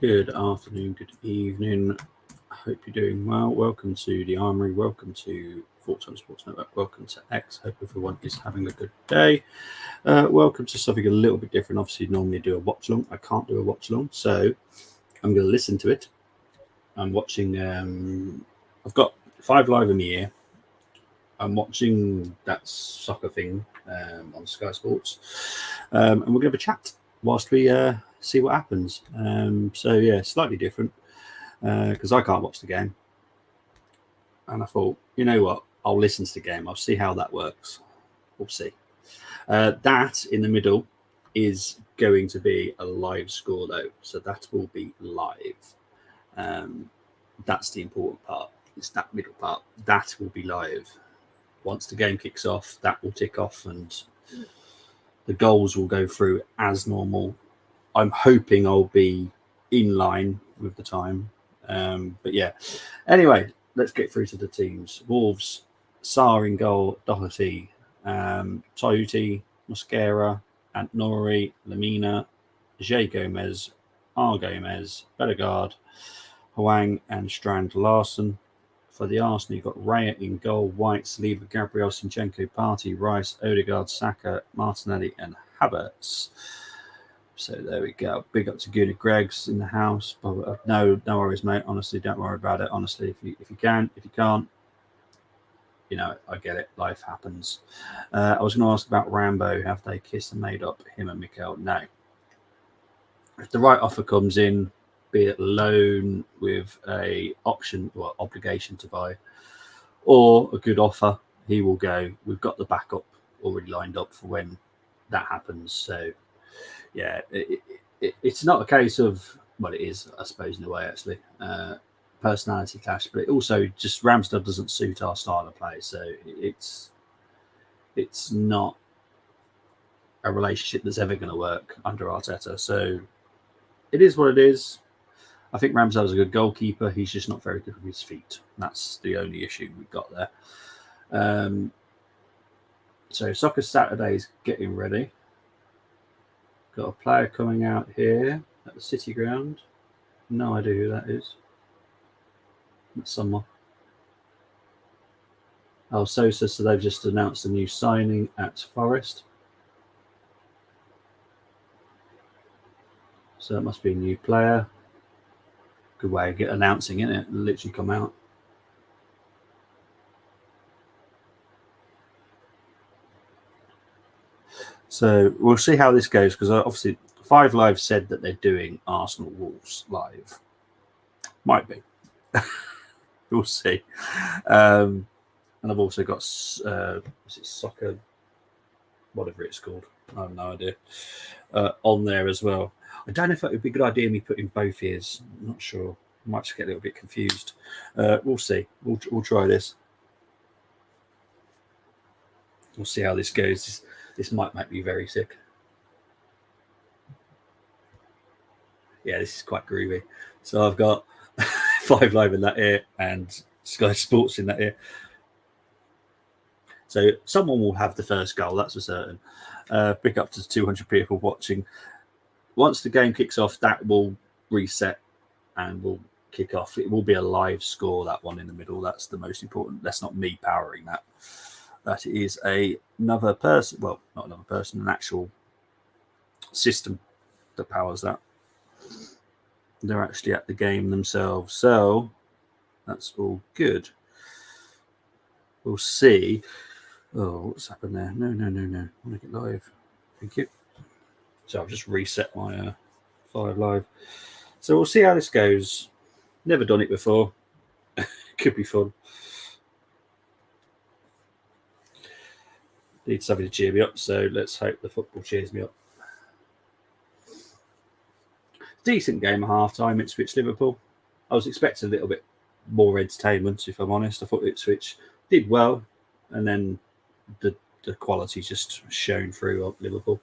Good afternoon, good evening. I hope you're doing well. Welcome to the Armory. Welcome to Full Time Sports Network. Welcome to X. Hope everyone is having a good day. Welcome to something a little bit different. Obviously, normally I do a watch along. I can't do a watch along, so I'm going to listen to it. I'm watching. I've got 5 Live in the ear. I'm watching that soccer thing on Sky Sports, and we're going to have a chat whilst we see what happens. So yeah, slightly different because I can't watch the game. And I thought, you know what? I'll listen to the game. I'll see how that works. We'll see. That in the middle is going to be a live score, though. So that will be live. Um, that's the important part. It's that middle part. That will be live. Once the game kicks off, that will tick off and the goals will go through as normal. I'm hoping I'll be in line with the time. But yeah, anyway, let's get through to the teams. Wolves, Sarr in goal, Doherty, Toyuti, Mosquera, Antnori, Lamina, Jay Gomez, R. Gomez, Bellegarde, Huang, and Strand Larson. For the Arsenal, you've got Raya in goal, White, Saliba, Gabriel, Sinchenko, Partey, Rice, Odegaard, Saka, Martinelli, and Havertz. So there we go. Big up to Gunnar Greggs in the house. No worries, mate. Honestly, don't worry about it. Honestly, if you can, if you can't, I get it. Life happens. I was going to ask about Rambo. Have they kissed and made up, him and Mikel? No. If the right offer comes in, be it loan with a option or obligation to buy, or a good offer, he will go. We've got the backup already lined up for when that happens. So yeah, it's not a case of, well, it is, I suppose, in a way, actually, personality clash, but it also just Ramsdale doesn't suit our style of play, so it's not a relationship that's ever going to work under Arteta. So it is what it is. I think Ramsdale's a good goalkeeper. He's just not very good with his feet. That's the only issue we've got there. So Soccer Saturday's getting ready. Got a player coming out here at the City Ground. No idea who that is. That's someone. Oh, Sosa. So they've just announced a new signing at Forest. So that must be a new player. Good way of announcing it. Literally come out. So we'll see how this goes because obviously 5Live said that they're doing Arsenal Wolves live. Might be. We'll see. And I've also got is it soccer, whatever it's called. I have no idea. On there as well. I don't know if it would be a good idea me putting both ears. I'm not sure. I might just get a little bit confused. We'll see. We'll try this. We'll see how this goes. This might make me very sick. Yeah, this is quite groovy. So I've got 5Live in that ear and Sky Sports in that ear. So someone will have the first goal, that's for certain. Pick up to 200 people watching. Once the game kicks off, that will reset and will kick off. It will be a live score, that one in the middle. That's the most important. That's not me powering that. That is another person. Well, not another person, an actual system that powers that. They're actually at the game themselves. So that's all good. We'll see. Oh, what's happened there? No. I want to get live. Thank you. So I've just reset my 5Live. So we'll see how this goes. Never done it before. Could be fun. Need something to cheer me up, so let's hope the football cheers me up. Decent game at half time, Ipswich Liverpool. I was expecting a little bit more entertainment, if I'm honest. I thought Ipswich did well, and then the quality just shone through on Liverpool.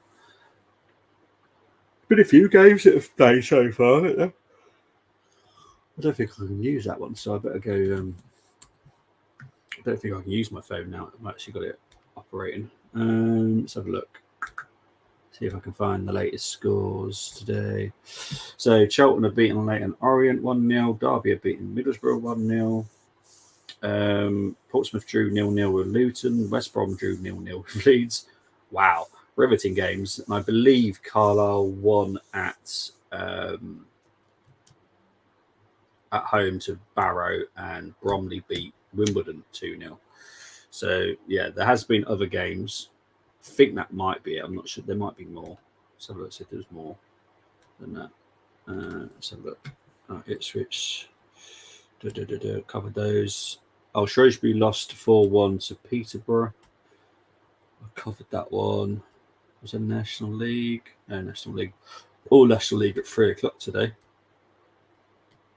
Been a few games that have played so far, haven't there? I don't think I can use that one, so I better go. I don't think I can use my phone now. I've actually got it operating. Let's have a look. See if I can find the latest scores today. So Charlton have beaten Leyton Orient 1-0. Derby have beaten Middlesbrough 1-0. Portsmouth drew 0-0 with Luton. West Brom drew 0-0 with Leeds. Wow, riveting games. And I believe Carlisle won at home to Barrow, and Bromley beat Wimbledon 2-0. So yeah, there has been other games. I think that might be it. I'm not sure. There might be more. So let's see if there's more than that. Let's have a look. Ipswich covered those. Oh, Shrewsbury lost 4-1 to Peterborough. I covered that one. Was it National League? No, National League. All National League at 3 o'clock today.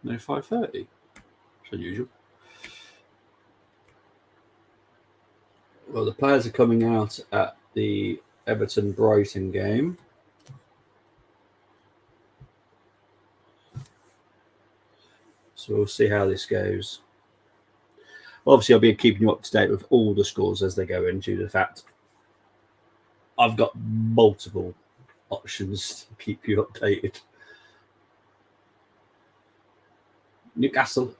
No, 5:30. It's unusual. Well, the players are coming out at the Everton-Brighton game. So we'll see how this goes. Obviously, I'll be keeping you up to date with all the scores as they go in, due to the fact I've got multiple options to keep you updated. Newcastle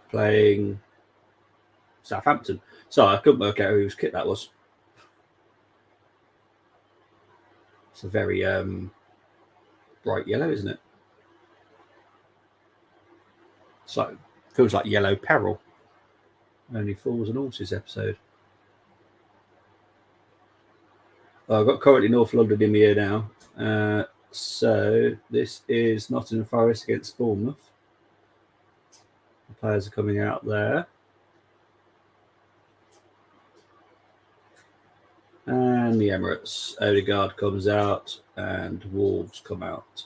playing Southampton. Sorry, I couldn't work out whose kit that was. It's a very bright yellow, isn't it? It's like, feels like Yellow Peril. Only Fools and Horses episode. Oh, I've got currently North London in the air now. So this is Nottingham Forest against Bournemouth. The players are coming out there. And the Emirates. Odegaard comes out and Wolves come out.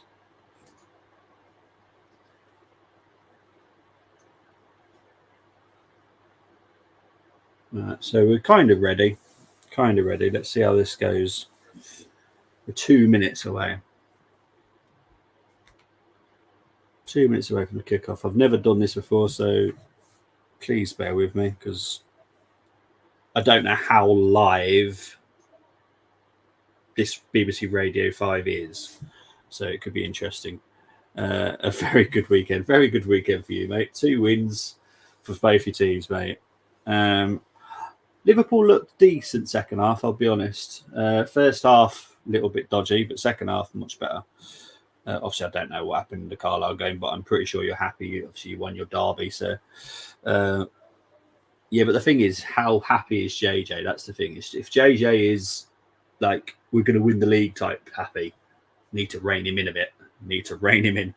Right, so we're kind of ready. Let's see how this goes. We're 2 minutes away. 2 minutes away from the kickoff. I've never done this before, so please bear with me because I don't know how live this BBC Radio 5 is. So it could be interesting. A very good weekend. Very good weekend for you, mate. 2 wins for both your teams, mate. Liverpool looked decent second half, I'll be honest. First half, a little bit dodgy, but second half, much better. Obviously, I don't know what happened in the Carlisle game, but I'm pretty sure you're happy. Obviously, you won your derby. So, yeah, but the thing is, how happy is JJ? That's the thing. If JJ is like, we're going to win the league type happy, need to rein him in a bit. Need to rein him in.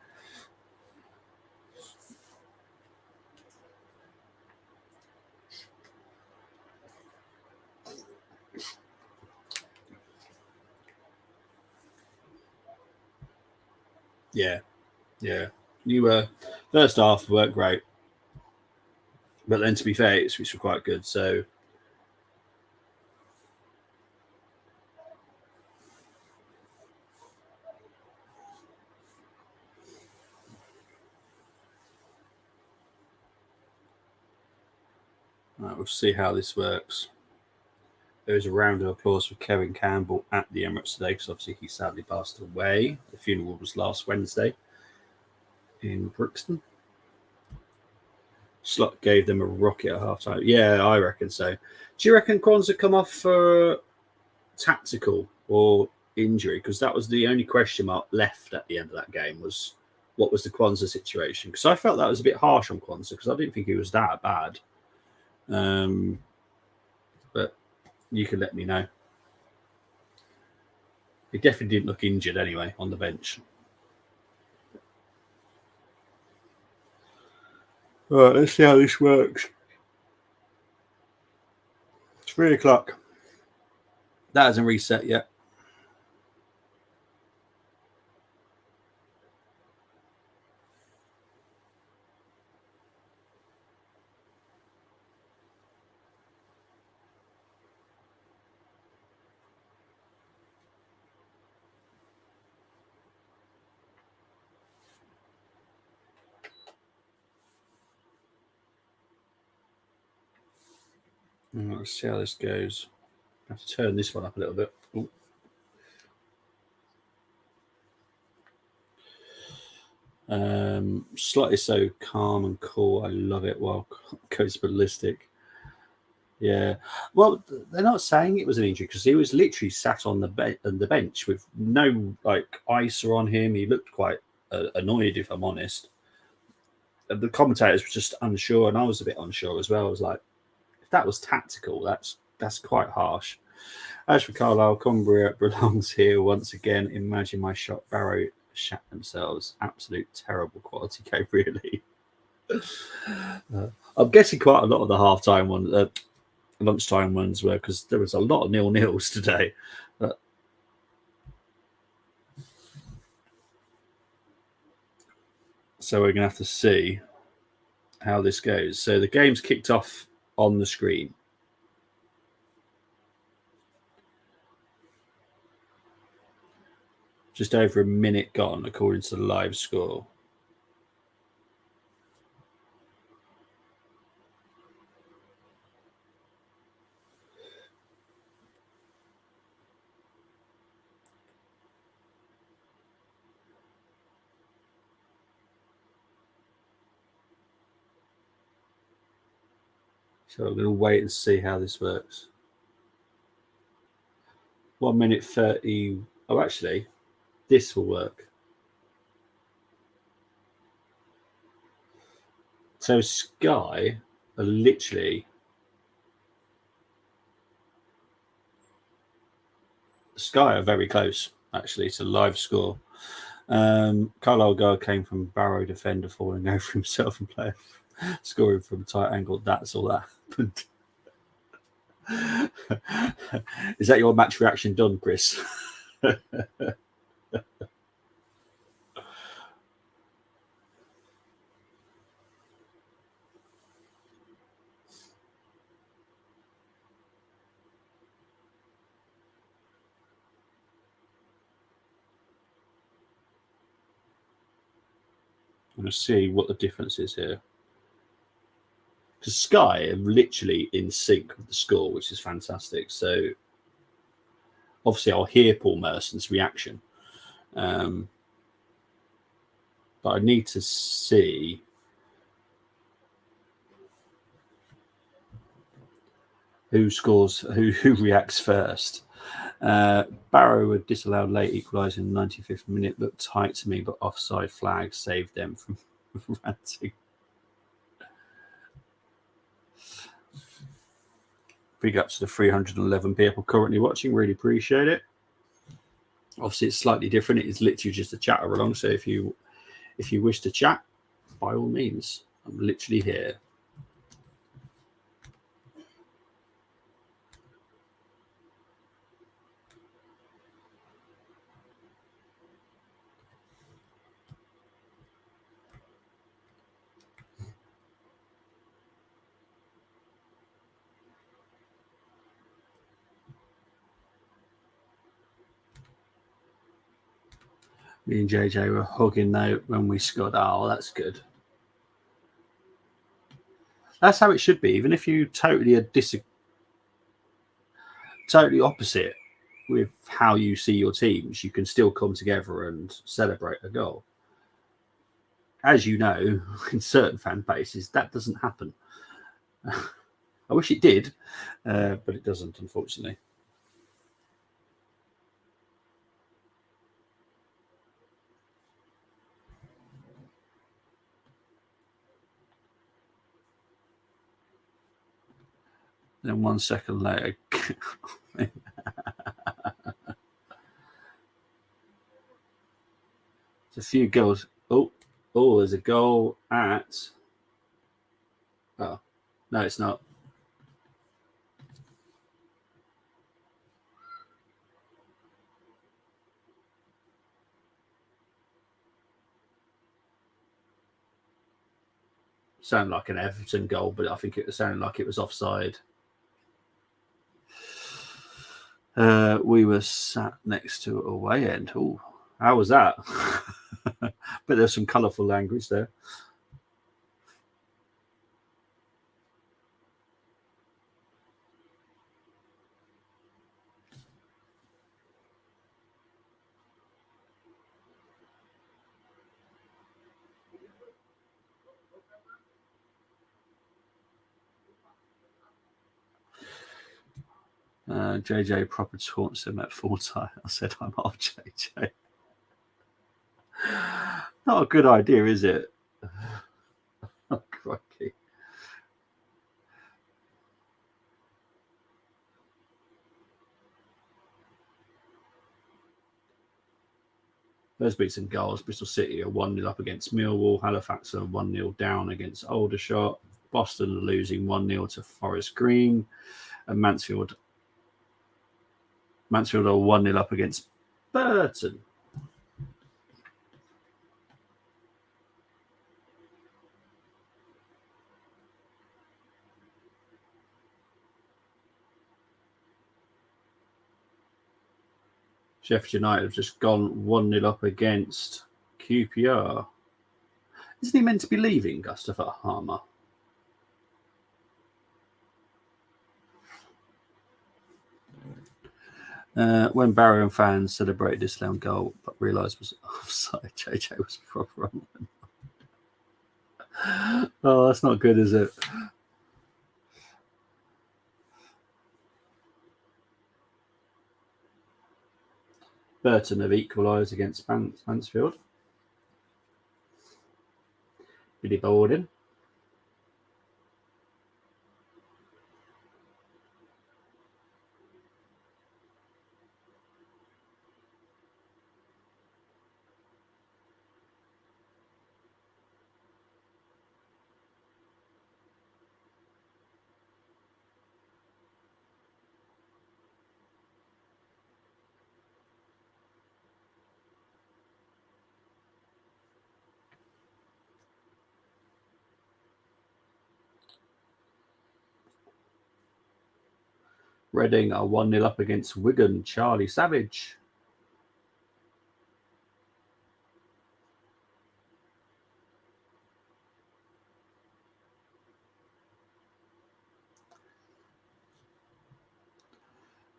Yeah. You first half worked great, but then to be fair, it's were quite good. So right, we'll see how this works. There is a round of applause for Kevin Campbell at the Emirates today because obviously he sadly passed away. The funeral was last Wednesday in Brixton. Slot gave them a rocket at half time. Yeah, I reckon so. Do you reckon Kwanzaa come off for tactical or injury? Because that was the only question mark left at the end of that game, was what was the Kwanzaa situation? Because I felt that was a bit harsh on Kwanzaa because I didn't think he was that bad. But you can let me know. He definitely didn't look injured anyway on the bench. All right, let's see how this works. 3 o'clock. That hasn't reset yet. Let's see how this goes. I have to turn this one up a little bit. Ooh. Slightly so calm and cool. I love it. While goes ballistic. Yeah. Well, they're not saying it was an injury because he was literally sat on the bench with no like ice on him. He looked quite annoyed, if I'm honest. The commentators were just unsure, and I was a bit unsure as well. I was like, if that was tactical, that's quite harsh. As for Carlisle, Cumbria belongs here once again. Imagine my shot. Barrow shat themselves. Absolute terrible quality game, really. I'm guessing quite a lot of the halftime ones, lunchtime ones were because there was a lot of 0-0s today. So we're going to have to see how this goes. So the game's kicked off on the screen. Just over a minute gone, according to the live score. So I'm going to wait and see how this works. 1 minute 30. Oh, actually, this will work. So Sky are literally very close, actually, to live score. Carlisle goal came from Barrow defender falling over himself and player scoring from tight angle. That's all that happened. Is that your match reaction done, Chris? I'm going to see what the difference is here. Because Sky are literally in sync with the score, which is fantastic. So obviously I'll hear Paul Merson's reaction. But I need to see who scores, who reacts first. Barrow were disallowed late equaliser in the 95th minute. Looked tight to me, but offside flag saved them from ranting. Big up to the 311 people currently watching. Really appreciate it. Obviously, it's slightly different. It is literally just a chat along. So if you wish to chat, by all means, I'm literally here. Me and JJ were hugging though when we scored. Oh, that's good. That's how it should be. Even if you totally opposite with how you see your teams, you can still come together and celebrate a goal. As you know, in certain fan bases, that doesn't happen. I wish it did, but it doesn't, unfortunately. Then 1 second later, there's a few goals. Oh, there's a goal at. Oh, no, it's not. Sounded like an Everton goal, but I think it sounded like it was offside. We were sat next to away end. Oh, how was that? But there's some colourful language there. JJ proper taunts him at full time. I said, I'm off JJ. Not a good idea, is it? Oh, crikey. There's been some goals. Bristol City are 1-0 up against Millwall. Halifax are 1-0 down against Aldershot. Boston are losing 1-0 to Forest Green. And Mansfield are 1-0 up against Burton. Sheffield United have just gone 1-0 up against QPR. Isn't he meant to be leaving, Gustavo Harmer? When Barrow and fans celebrated this Leon goal, but realised was offside, JJ was proper on them. Oh, that's not good, is it? Burton have equalised against Mansfield. Billy Borden. Reading are 1-0 up against Wigan. Charlie Savage.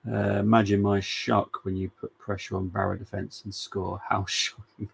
Imagine my shock when you put pressure on Barrow defence and score. How shocking.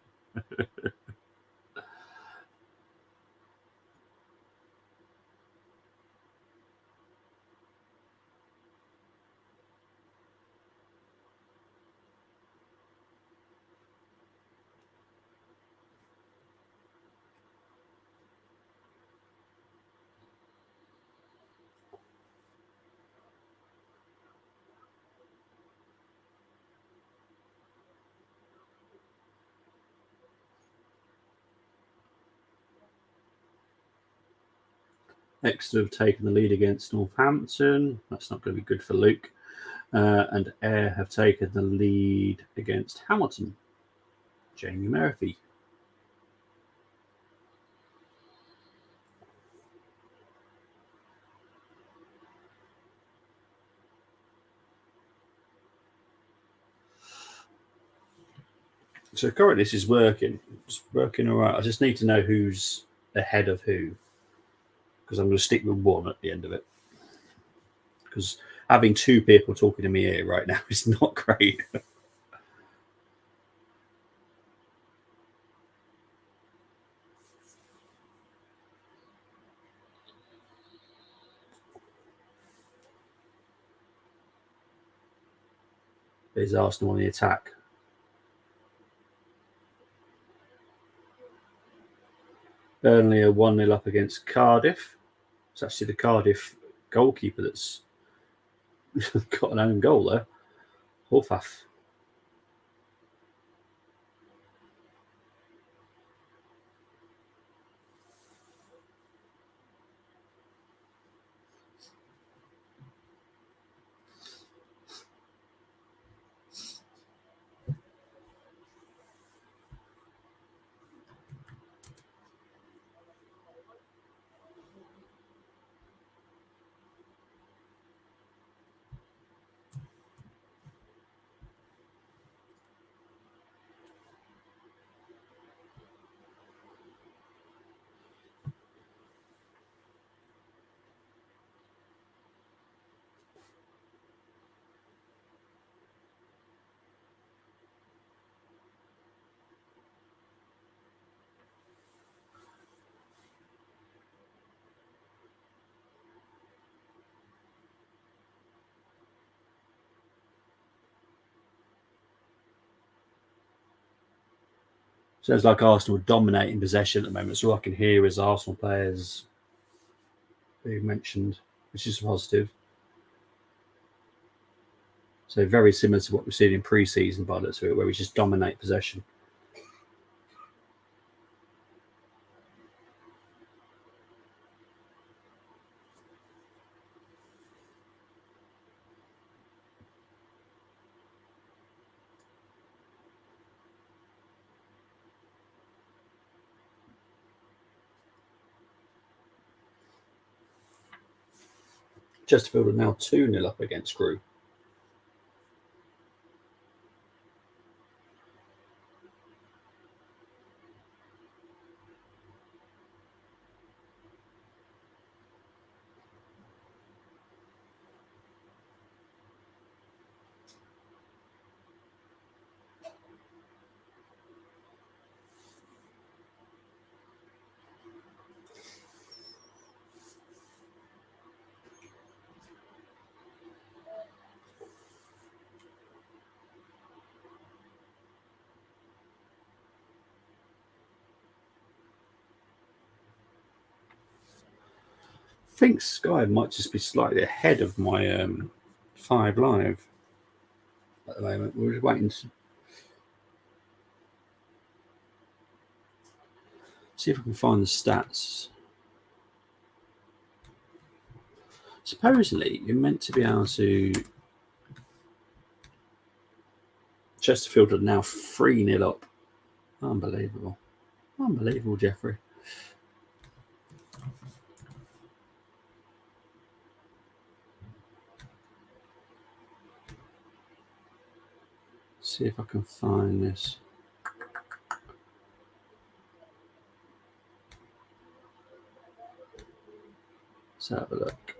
Exeter have taken the lead against Northampton. That's not going to be good for Luke. And Ayr have taken the lead against Hamilton. Jamie Murphy. So currently this is working. It's working all right. I just need to know who's ahead of who, because I'm going to stick with one at the end of it. Because having two people talking to me here right now is not great. There's Arsenal on the attack. Burnley are 1-0 up against Cardiff. It's actually the Cardiff goalkeeper that's got an own goal there. Horfaf. Sounds like Arsenal dominating possession at the moment. So all I can hear is Arsenal players being mentioned, which is positive. So very similar to what we've seen in pre-season by the looks of it, where we just dominate possession. Chesterfield are now 2-0 up against Crewe. I think Sky might just be slightly ahead of my 5 Live at the moment. We're just waiting to see if we can find the stats. Supposedly, you're meant to be able to. Chesterfield are now 3-0 up. Unbelievable. Unbelievable, Jeffrey. See if I can find this. Let's have a look.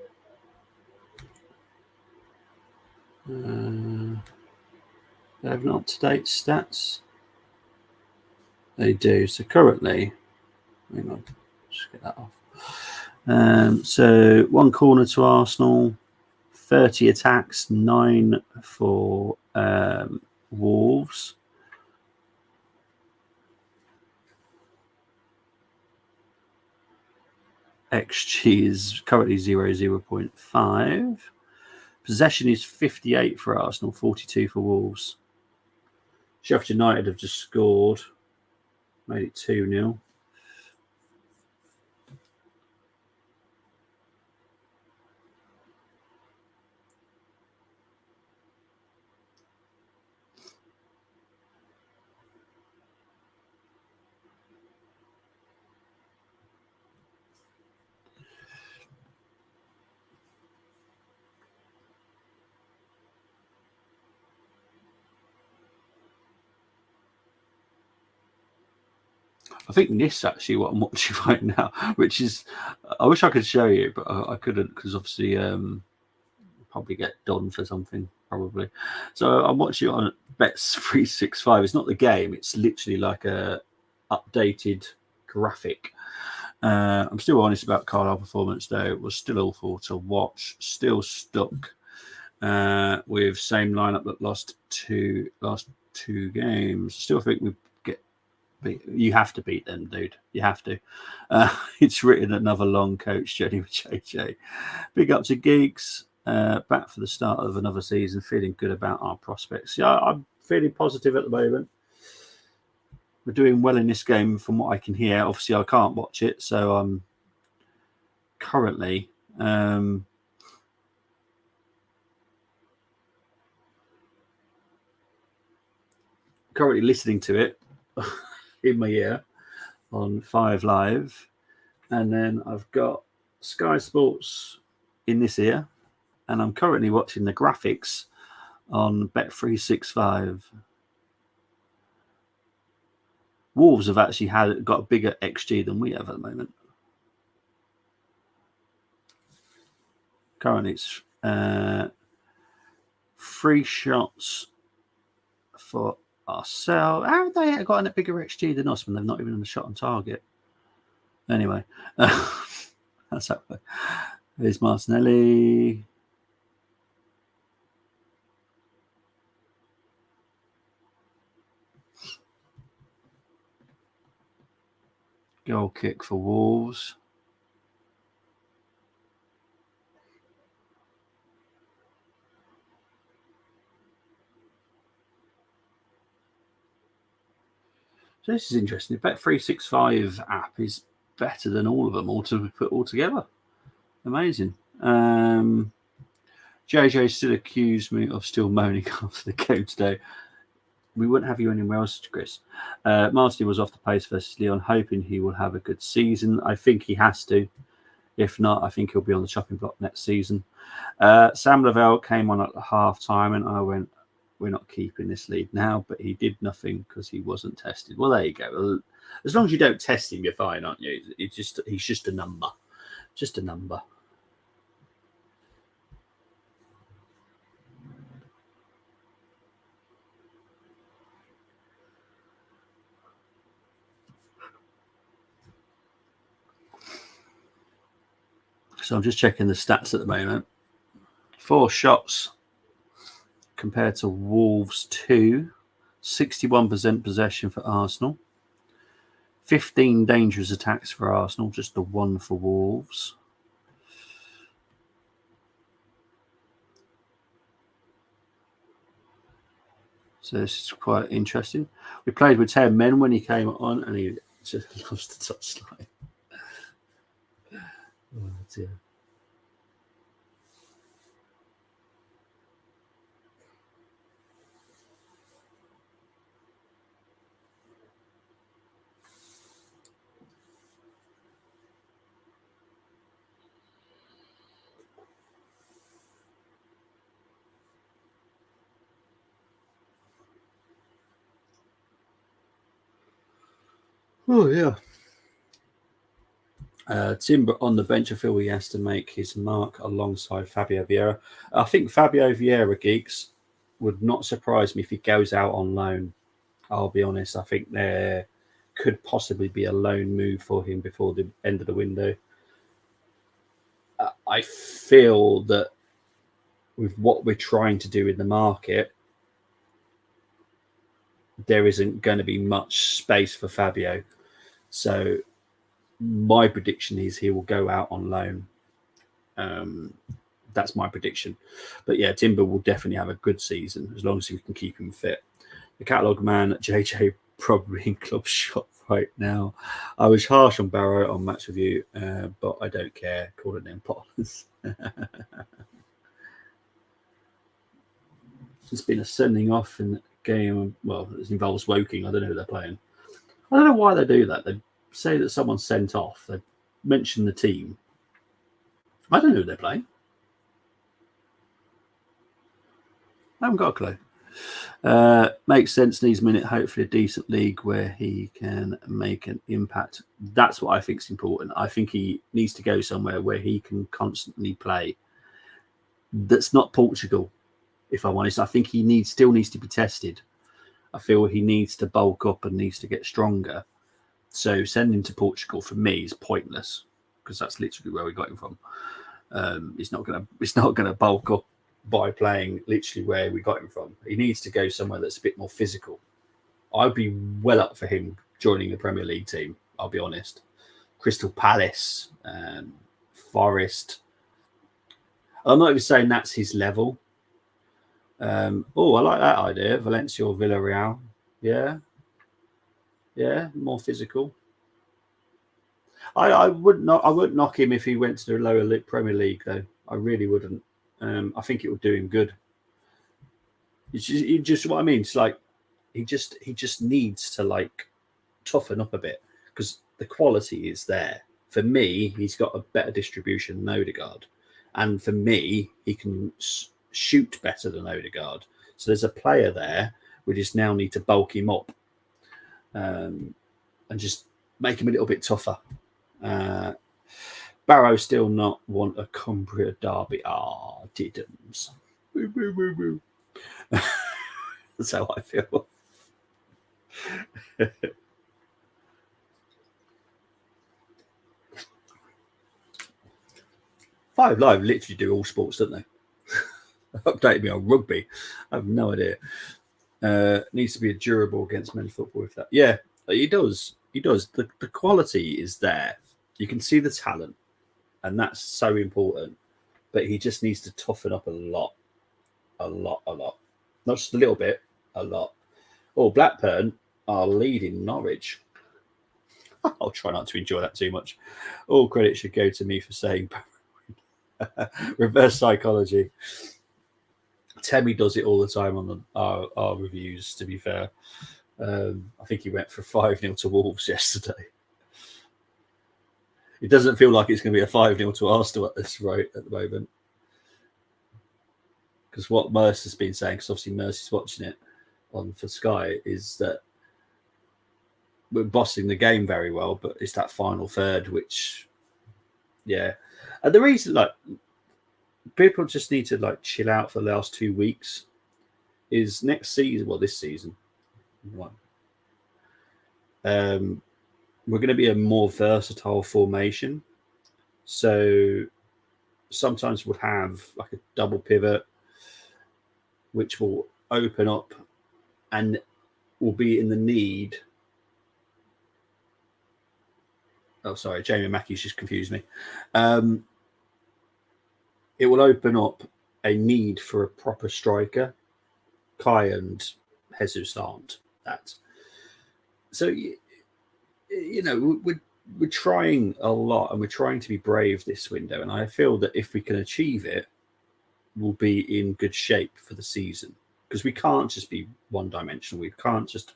They have an up-to-date stats. They do. So currently, hang on, just get that off. So 1 corner to Arsenal, 30 attacks, 9 for Wolves. XG is currently 0.5. Possession is 58 for Arsenal, 42 for Wolves. Sheffield United have just scored, made it 2-0. I think this is actually what I'm watching right now, which is, I wish I could show you, but I couldn't because obviously probably get done for something probably. So I'm watching it on Bet365. It's not the game; it's literally like a updated graphic. I'm still honest about Carlisle performance though. It was still awful to watch. Still stuck with same lineup that last two games. Still think we get beat. You have to beat them, dude. You have to. It's written another long coach journey with JJ. Big up to Geeks. Back for the start of another season. Feeling good about our prospects. Yeah, I'm feeling positive at the moment. We're doing well in this game from what I can hear. Obviously, I can't watch it, so I'm currently listening to it in my ear on 5 Live, and then I've got Sky Sports in this ear, and I'm currently watching the graphics on Bet365. Wolves have actually got a bigger XG than we have at the moment. Currently, it's 3 shots for ourselves. How have they got a bigger XG than us when they've not even done a shot on target? Anyway, that's that way. There's Martinelli. Goal kick for Wolves. So this is interesting. The Bet365 app is better than all of them all to put all together. Amazing. JJ still accused me of still moaning after the game today. We wouldn't have you anywhere else, Chris. Martin was off the pace versus Leon, hoping he will have a good season. I think he has to. If not, I think he'll be on the chopping block next season. Sam Lavelle came on at half time, and I went, we're not keeping this lead now, but he did nothing because he wasn't tested. Well, there you go. As long as you don't test him, you're fine, aren't you? He's just a number. Just a number. So I'm just checking the stats at the moment. 4 shots compared to Wolves 2. 61% possession for Arsenal. 15 dangerous attacks for Arsenal, just the 1 for Wolves. So this is quite interesting. We played with 10 men when he came on, and he just loves the touchline. Oh dear. Oh, yeah. Timber on the bench. I feel he has to make his mark alongside Fabio Vieira. I think Fabio Vieira, geeks, would not surprise me if he goes out on loan. I'll be honest. I think there could possibly be a loan move for him before the end of the window. I feel that with what we're trying to do in the market, there isn't going to be much space for Fabio. So my prediction is he will go out on loan. That's my prediction. But yeah, Timber will definitely have a good season as long as we can keep him fit. The catalogue man, JJ, probably in club shop right now. I was harsh on Barrow on Match Review, but I don't care. Call it them partners. It's been a sending off in the game. Well, it involves Woking. I don't know who they're playing. I don't know why they do that. They say that someone's sent off. They mention the team. I don't know who they're playing. I haven't got a clue. Makes sense. Needs a minute. Hopefully, a decent league where he can make an impact. That's what I think is important. I think he needs to go somewhere where he can constantly play. That's not Portugal, if I'm honest. I think he still needs to be tested. I feel he needs to bulk up and needs to get stronger. So sending to Portugal for me is pointless because that's literally where we got him from. He's not gonna bulk up by playing literally where we got him from. He needs to go somewhere that's a bit more physical. I'd be well up for him joining the Premier League team. I'll be honest. Crystal Palace, Forest. I'm not even saying that's his level. I like that idea. Valencia or Villarreal. Yeah, more physical. I wouldn't knock him if he went to the lower Premier League though. I really wouldn't. I think it would do him good. It's just what I mean. It's like he just needs to like toughen up a bit because the quality is there. For me, he's got a better distribution than Odegaard, and for me, he can shoot better than Odegaard. So there's a player there. We just now need to bulk him up and just make him a little bit tougher. Barrow still not want a Cumbria derby. Diddums. That's how I feel. 5 Live literally do all sports, don't they? Updated me on rugby. I have no idea. Needs to be a durable against men's football. If that, yeah, he does. He does. The quality is there. You can see the talent, and that's so important. But he just needs to toughen up a lot. Not just a little bit, a lot. Oh, Blackburn are leading Norwich. I'll try not to enjoy that too much. All credit should go to me for saying reverse psychology. Temi does it all the time on our reviews, to be fair. I think he went for 5-0 to Wolves yesterday. It doesn't feel like it's going to be a 5-0 to Arsenal at this rate at the moment. Because what Mercer's been saying, because obviously Mercy's watching it on for Sky, is that we're bossing the game very well, but it's that final third, which, yeah. And the reason, like, people just need to like chill out for the last 2 weeks. Is next season, well, this season, we're going to be a more versatile formation. So sometimes we'll have like a double pivot, which will open up and will be in the need. Oh, sorry, Jamie Mackey's just confused me. It will open up a need for a proper striker. Kai and Jesus aren't that. So, you know, we're trying a lot and we're trying to be brave this window. And I feel that if we can achieve it, we'll be in good shape for the season. Because we can't just be one-dimensional. We can't just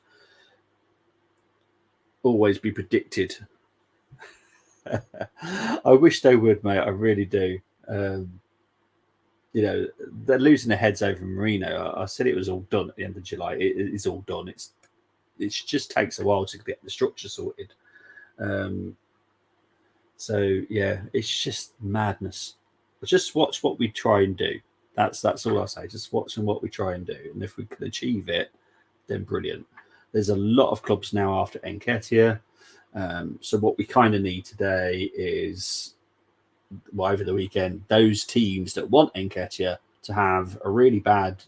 always be predicted. I wish they would, mate. I really do. You know, they're losing their heads over Marino. I said it was all done at the end of July. It is all done. It just takes a while to get the structure sorted. So yeah, it's just madness. But just watch what we try and do. That's all I say. Just watching what we try and do, and if we can achieve it, then brilliant. There's a lot of clubs now after Nketiah. So what we kind of need today is, well, over the weekend, those teams that want Nketiah to have a really bad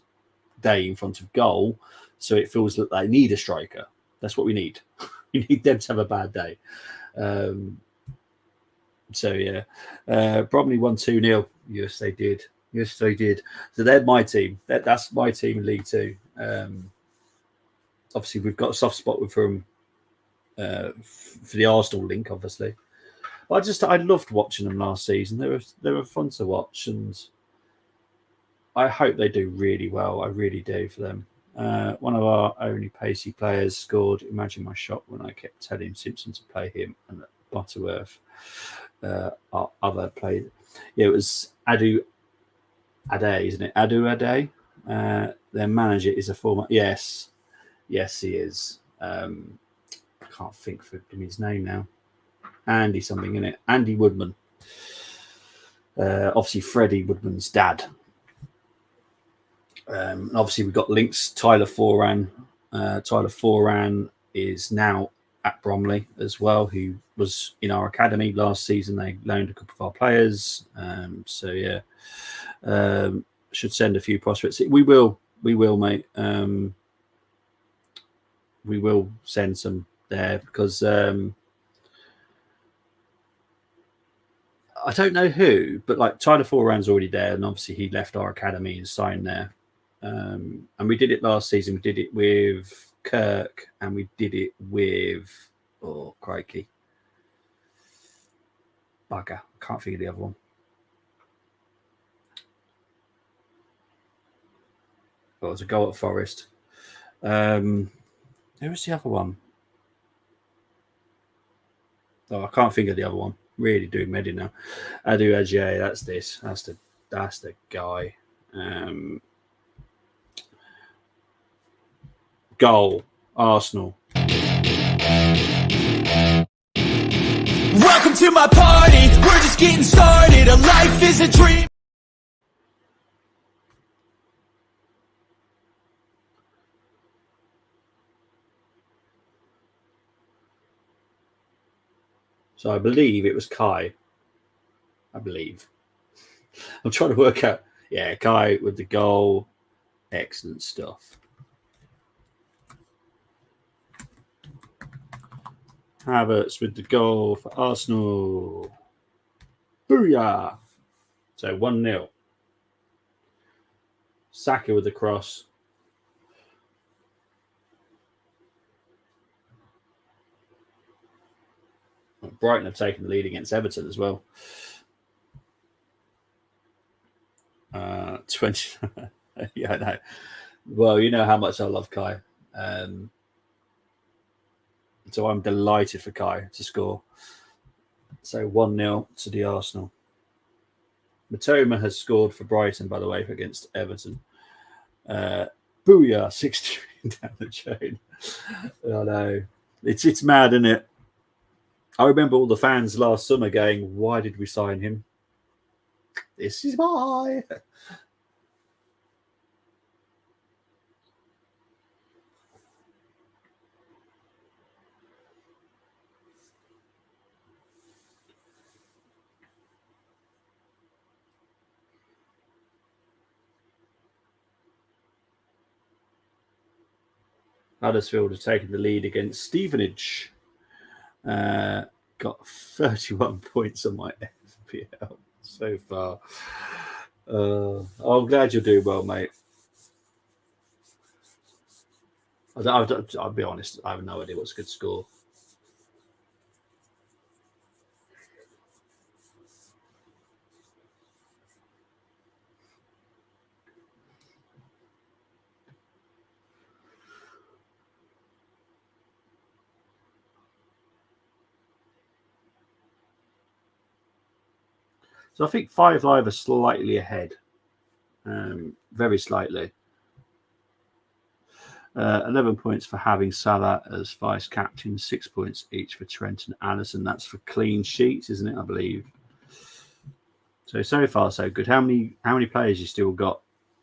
day in front of goal, so it feels that they need a striker. That's what we need. We need them to have a bad day. So yeah, probably 1-2-0. Yes, they did. Yes, they did. So they're my team. That's my team in League Two. Obviously, we've got a soft spot with them for the Arsenal link, obviously. But I loved watching them last season. They were fun to watch, and I hope they do really well. I really do for them. One of our only pacey players scored. Imagine my shock when I kept telling Simpson to play him and Butterworth. Our other player, yeah, it was Adu Ade, isn't it? Adu Ade. Their manager is a former. Yes, he is. I can't think for his name now. Andy something in it. Andy Woodman. Obviously, Freddie Woodman's dad. And obviously, we've got links. Tyler Foran. Tyler Foran is now at Bromley as well, who was in our academy last season. They loaned a couple of our players. So yeah, should send a few prospects. We will, mate. We will send some there because I don't know who, but like Tyler Foran's already there, and obviously he left our academy and signed there. And we did it last season. We did it with Kirk, and we did it with crikey, bugger. I can't think of the other one. Well, it was a goal at Forest. Who was the other one? Oh, I can't think of the other one. Really doing medi now. Adu Ajay, that's this. That's the guy. Goal. Arsenal. Welcome to my party. We're just getting started. A life is a dream. So I believe it was Kai. I believe. I'm trying to work out. Yeah, Kai with the goal. Excellent stuff. Havertz with the goal for Arsenal. Booyah! So 1-0. Saka with the cross. Brighton have taken the lead against Everton as well. 20. Yeah, I know. Well, you know how much I love Kai. So I'm delighted for Kai to score. So 1-0 to the Arsenal. Matoma has scored for Brighton, by the way, against Everton. Booyah, 60 down the chain. I know. It's mad, isn't it? I remember all the fans last summer going, why did we sign him? This is why. Huddersfield have taken the lead against Stevenage. Got 31 points on my FPL so far. I'm glad you're doing well, mate. I'll be honest, I have no idea what's a good score. So I think Five Live are slightly ahead, very slightly. 11 points for having Salah as vice captain, 6 points each for Trent and Allison. That's for clean sheets, isn't it? I believe. So far so good. How many players you still got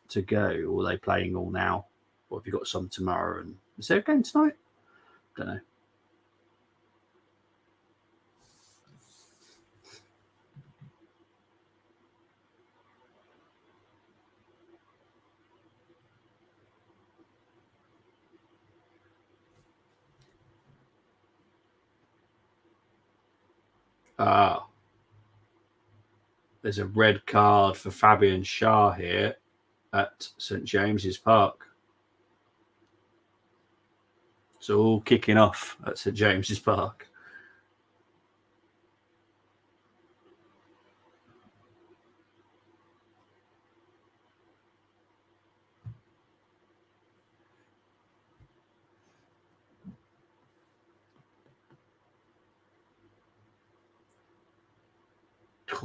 to go? Or are they playing all now? Or have you got some tomorrow? And is there a game tonight? Don't know. There's a red card for Fabian Schär here at St James's Park. So all kicking off at St James's Park.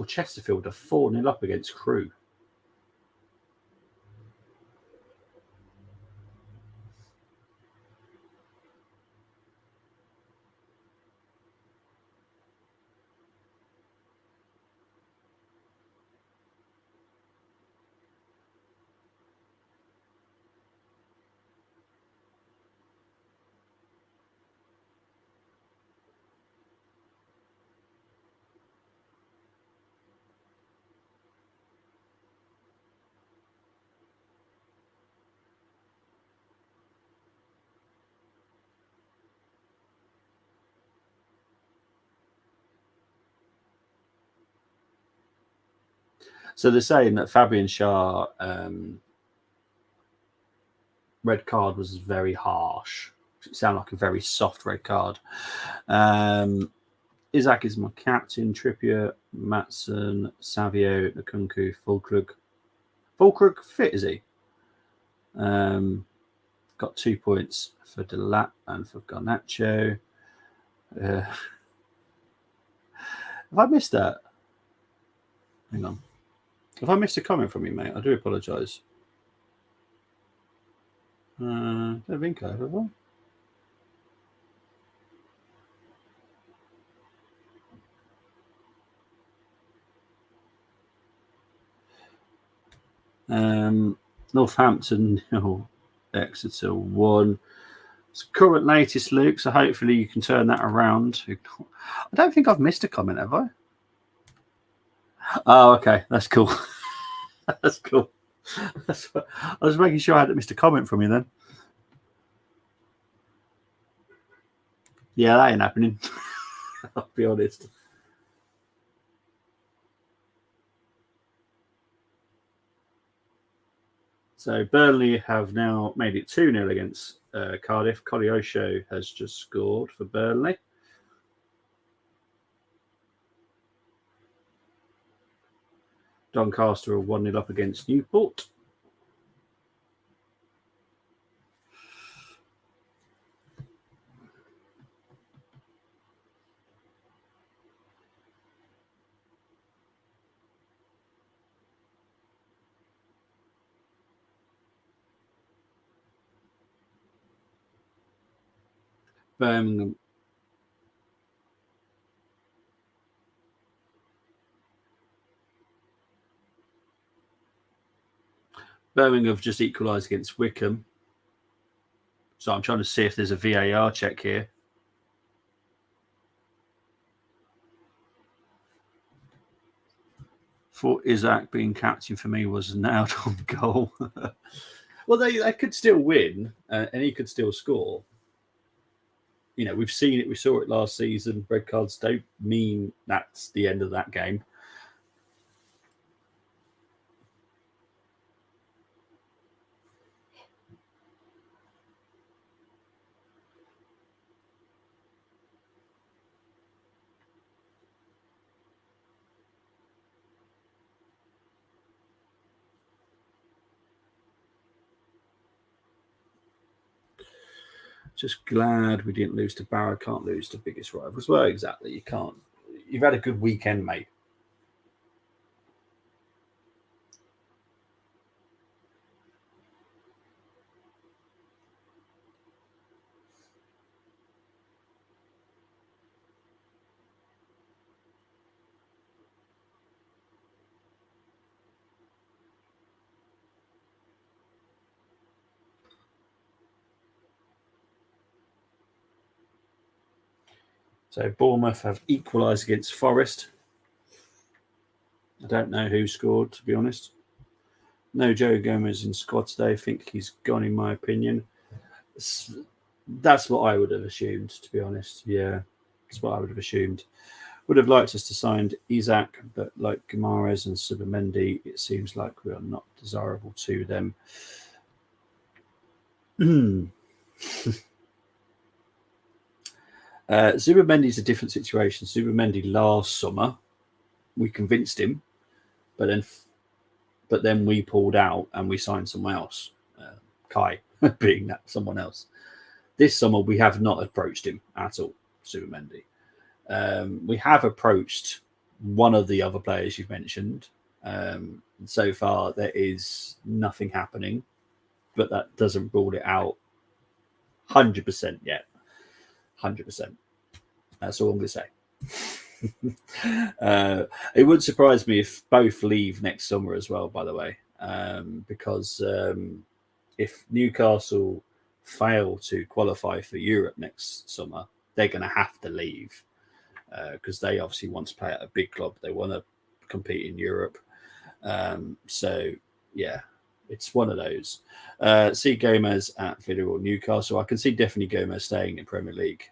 Chesterfield are 4-0 up against Crewe. So they're saying that Fabian Schär red card was very harsh. It sounded like a very soft red card. Isaac is my captain. Trippier, Matson, Savio, Nkunku, Fulkrug. Fulkrug fit, is he? Got 2 points for Delat and for Garnacho. Have I missed that? Hang on. Have I missed a comment from you, mate? I do apologise. Don't think I have I? Northampton 0, Exeter 1. It's current latest, Luke, so hopefully you can turn that around. I don't think I've missed a comment, have I? Oh, okay. That's cool. That's cool. I was making sure I hadn't missed a comment from you then. Yeah, that ain't happening. I'll be honest. So Burnley have now made it 2-0 against Cardiff. Koleosho has just scored for Burnley. Doncaster are 1-0 up against Newport. Birmingham have just equalised against Wickham. So I'm trying to see if there's a VAR check here. Thought Isaac being captain for me was nailed on goal. Well, they could still win, and he could still score. You know, we've seen it. We saw it last season. Red cards don't mean that's the end of that game. Just glad we didn't lose to Barrow. Can't lose to biggest rivals. Well, exactly. You can't. You've had a good weekend, mate. So Bournemouth have equalised against Forest. I don't know who scored, to be honest. No Joe Gomez in squad today. I think he's gone, in my opinion. That's what I would have assumed, to be honest. Yeah, that's what I would have assumed. Would have liked us to sign Isaac, but like Guimaraes and Subamendi, it seems like we are not desirable to them. Zubamendi's a different situation. Zubamendi last summer, we convinced him, but then we pulled out and we signed someone else, Kai being that someone else. This summer we have not approached him at all, Zubamendi. We have approached one of the other players you've mentioned. So far there is nothing happening, but that doesn't rule it out 100% yet. 100%. That's all I'm going to say. It would surprise me if both leave next summer as well, by the way, because if Newcastle fail to qualify for Europe next summer, they're going to have to leave because they obviously want to play at a big club. They want to compete in Europe. So, yeah. It's one of those. See Gomez at Villarreal, Newcastle. I can see definitely Gomez staying in Premier League.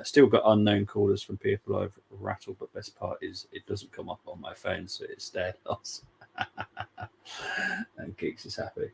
Still got unknown callers from people I've rattled, but best part is it doesn't come up on my phone, so it's their loss. And Geeks is happy.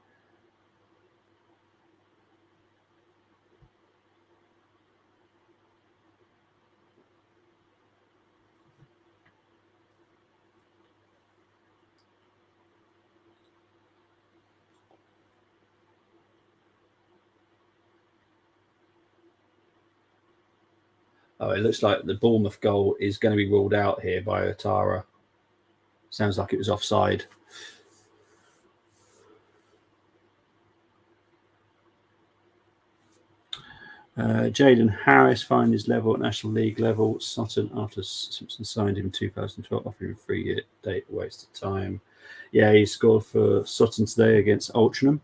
Oh, it looks like the Bournemouth goal is going to be ruled out here by Otara. Sounds like it was offside. Jaden Harris fined his level at National League level. Sutton, after Simpson signed him in 2012, offering him a 3-year date, a waste of time. Yeah, he scored for Sutton today against Altrincham.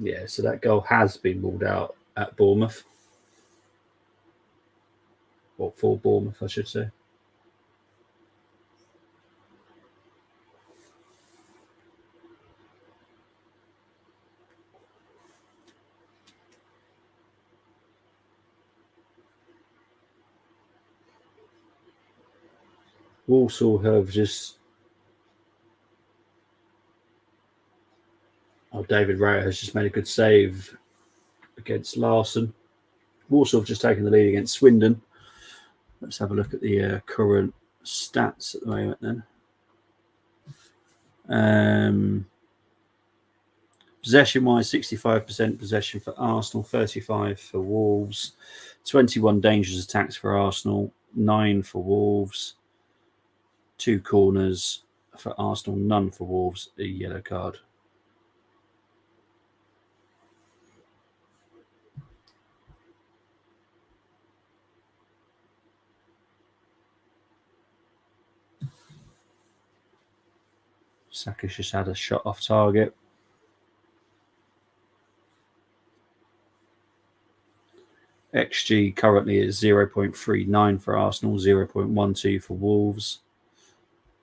Yeah, so that goal has been ruled out at Bournemouth. Or for Bournemouth, I should say. Walsall have just... David Raya has just made a good save against Larson. Walsall have just taken the lead against Swindon. Let's have a look at the current stats at the moment then. Possession-wise, 65% possession for Arsenal, 35% for Wolves, 21 dangerous attacks for Arsenal, 9 for Wolves, 2 corners for Arsenal, none for Wolves, a yellow card. Saka's just had a shot off target. XG currently is 0.39 for Arsenal, 0.12 for Wolves.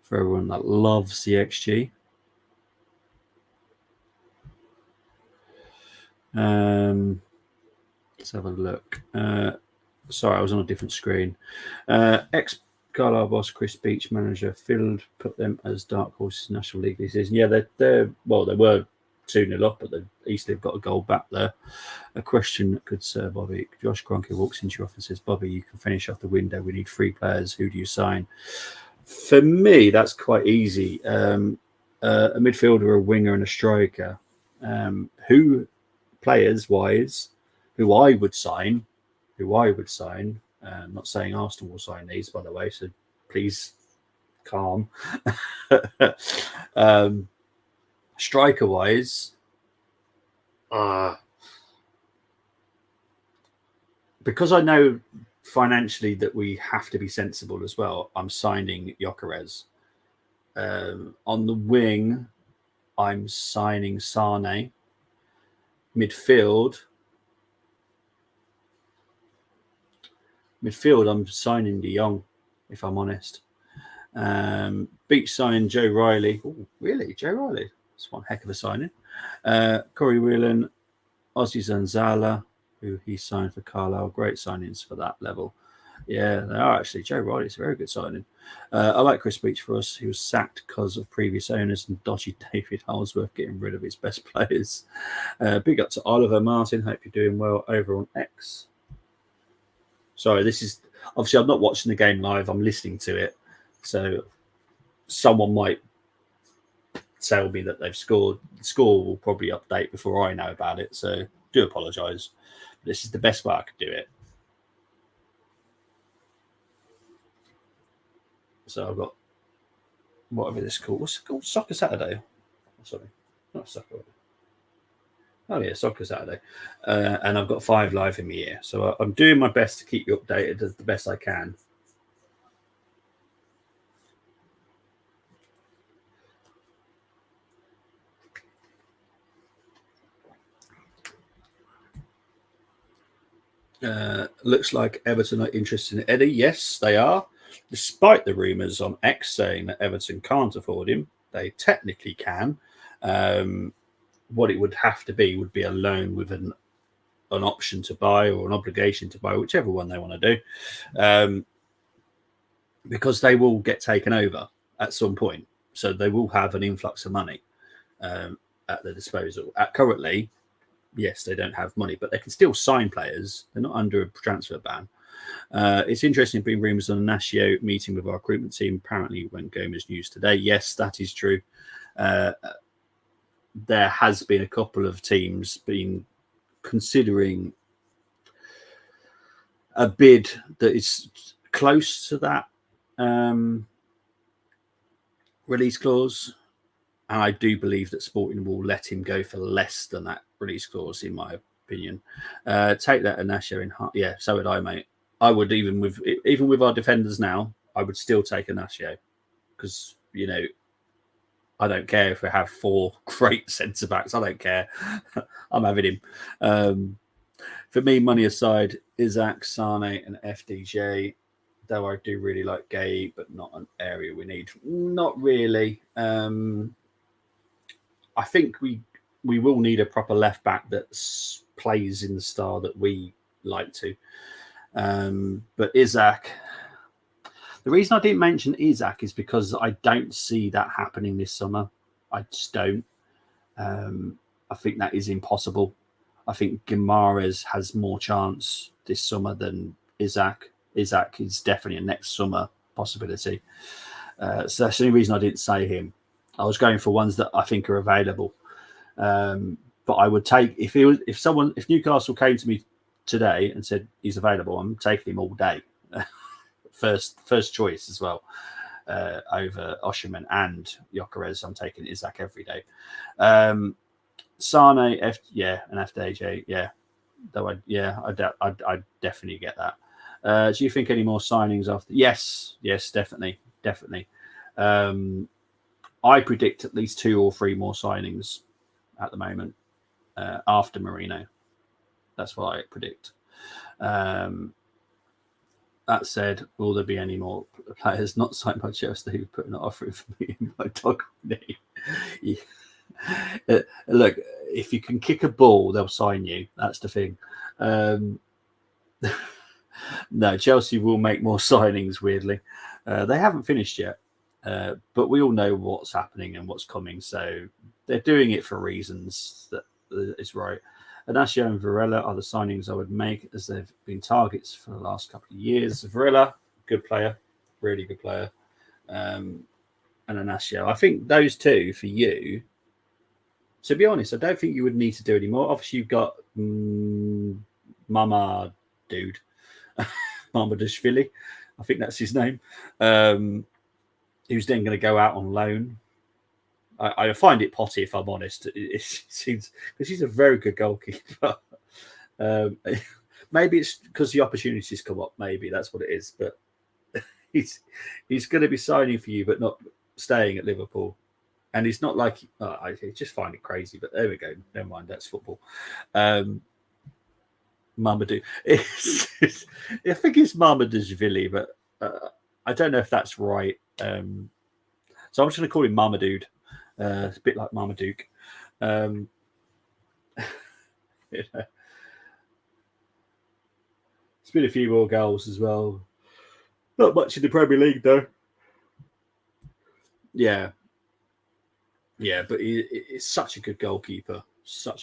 For everyone that loves the XG. Let's have a look. Sorry, I was on a different screen. Ex-Carlisle boss Chris Beach, manager, Phil put them as dark horses National League this season. Yeah, they were 2-0 up, but they easily have got a goal back there. A question, good sir Bobby. Josh Kroenke walks into your office and says, Bobby, you can finish off the window. We need 3 players. Who do you sign? For me, that's quite easy. A midfielder, a winger, and a striker. Who, players-wise, who I would sign. I'm not saying Arsenal will sign these, by the way, so please calm. Striker-wise, because I know financially that we have to be sensible as well, I'm signing Gyökeres. On the wing, I'm signing Sane. Midfield, I'm signing De Jong, if I'm honest. Beach signed Joe Riley. Oh, really? Joe Riley? That's one heck of a signing. Corey Whelan, Ozzy Zanzala, who he signed for Carlisle. Great signings for that level. Yeah, they are actually. Joe Riley's a very good signing. I like Chris Beach for us. He was sacked because of previous owners and dodgy David Holsworth getting rid of his best players. Big up to Oliver Martin. Hope you're doing well over on X. Sorry, this is obviously I'm not watching the game live. I'm listening to it, so someone might tell me that they've scored. The score will probably update before I know about it. So do apologise. This is the best way I could do it. So I've got whatever this is called. What's it called? Soccer Saturday. Sorry, not soccer. Oh yeah, Soccer Saturday. And I've got 5 live in my ear. So I'm doing my best to keep you updated as the best I can. Looks like Everton are interested in Eddie. Yes, they are. Despite the rumours on X saying that Everton can't afford him, they technically can. What it would have to be would be a loan with an option to buy or an obligation to buy, whichever one they want to do, because they will get taken over at some point. So they will have an influx of money at their disposal. Currently, yes, they don't have money, but they can still sign players. They're not under a transfer ban. It's interesting being rumours on a Nascio meeting with our recruitment team. Apparently, when Gomez news today. Yes, that is true. There has been a couple of teams been considering a bid that is close to that release clause. And I do believe that Sporting will let him go for less than that release clause, in my opinion. Take that Ignacio in heart. Yeah, so would I, mate. I would, even with our defenders now, I would still take Ignacio because, you know, I don't care if we have 4 great centre backs. I don't care. I'm having him. For me, money aside, Isak, Sane, and FDJ. Though I do really like Gay, but not an area we need. Not really. I think we will need a proper left back that plays in the style that we like to. But Isak, The reason I didn't mention Isaac is because I don't see that happening this summer. I just don't. I think that is impossible. I think Guimaraes has more chance this summer than Isaac. Isaac is definitely a next summer possibility. So that's the only reason I didn't say him. I was going for ones that I think are available. But I would take if Newcastle came to me today and said he's available, I'm taking him all day. first choice as well over Osherman and Gyökeres. I'm taking Isaac every day. Sane, and FDJ, yeah. Though I'd definitely get that. Do you think any more signings after? Yes, definitely. I predict at least 2 or 3 more signings at the moment after Merino. That's what I predict. That said, will there be any more players not signed by Chelsea who put an offer for me in my dog name? Yeah. Look, if you can kick a ball, they'll sign you. That's the thing. No, Chelsea will make more signings, weirdly. They haven't finished yet, but we all know what's happening and what's coming. So they're doing it for reasons that is right. Inacio and Varela are the signings I would make, as they've been targets for the last couple of years. Varela, good player, really good player. And Inacio. I think those two for you, to be honest, I don't think you would need to do any more. Obviously, you've got Mama Dude, Mamadashvili, I think that's his name, who's then going to go out on loan. I find it potty, if I'm honest. It seems because he's a very good goalkeeper. Maybe it's because the opportunities come up. Maybe that's what it is. But he's going to be signing for you, but not staying at Liverpool. And he's not like I just find it crazy. But there we go. Never mind. That's football. Mamadou. I think it's Mamadashvili, but I don't know if that's right. So I'm just going to call him Mamadou. It's a bit like Marmaduke. You know. It's been a few more goals as well. Not much in the Premier League, though. Yeah, but he's such a good goalkeeper. I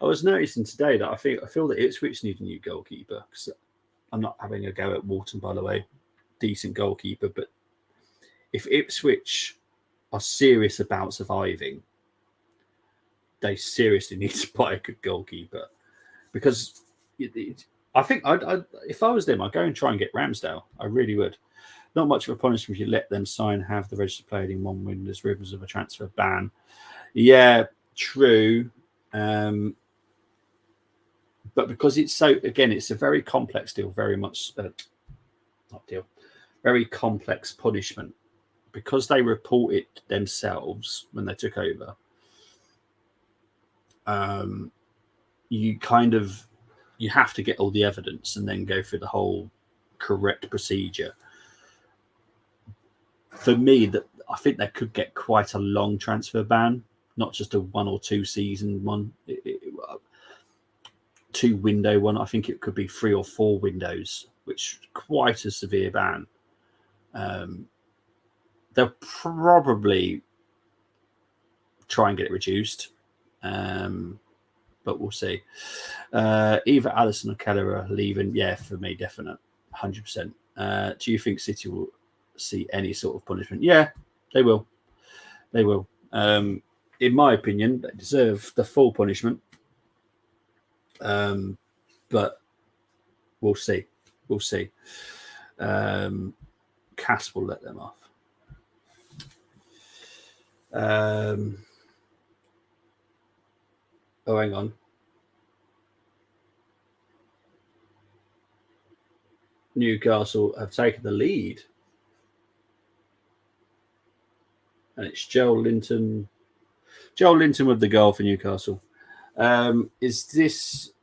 was noticing today that I feel that Ipswich need a new goalkeeper. Because I'm not having a go at Walton, by the way. Decent goalkeeper, but if Ipswich are serious about surviving, they seriously need to buy a good goalkeeper. Because I think if I was them, I'd go and try and get Ramsdale. I really would. Not much of a punishment if you let them have the registered player in 1 win. There's rumors of a transfer ban. Yeah, true. But because it's a very complex deal, very complex punishment. Because they report it themselves when they took over, you have to get all the evidence and then go through the whole correct procedure. For me, I think they could get quite a long transfer ban, not just a 1 or 2 season one, 2 window one. I think it could be 3 or 4 windows, which is quite a severe ban. They'll probably try and get it reduced, but we'll see. Either Alisson or Keller are leaving. Yeah, for me, definite, 100%. Do you think City will see any sort of punishment? Yeah, they will. They will. In my opinion, they deserve the full punishment. But we'll see. Cass will let them off. Hang on. Newcastle have taken the lead. And it's Joel Linton. Joel Linton with the goal for Newcastle. Is this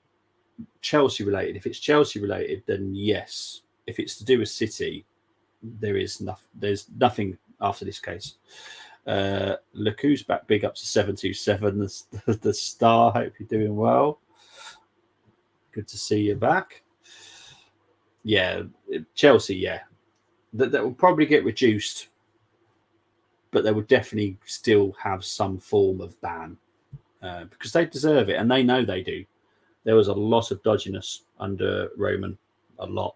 Chelsea related? If it's Chelsea related, then yes. If it's to do with City, there's nothing after this case. Luku's back, big up to 727, the star. Hope you're doing well. Good to see you back. Yeah, Chelsea, yeah, that will probably get reduced, but they will definitely still have some form of ban because they deserve it, and they know they do. There was a lot of dodginess under Roman, a lot.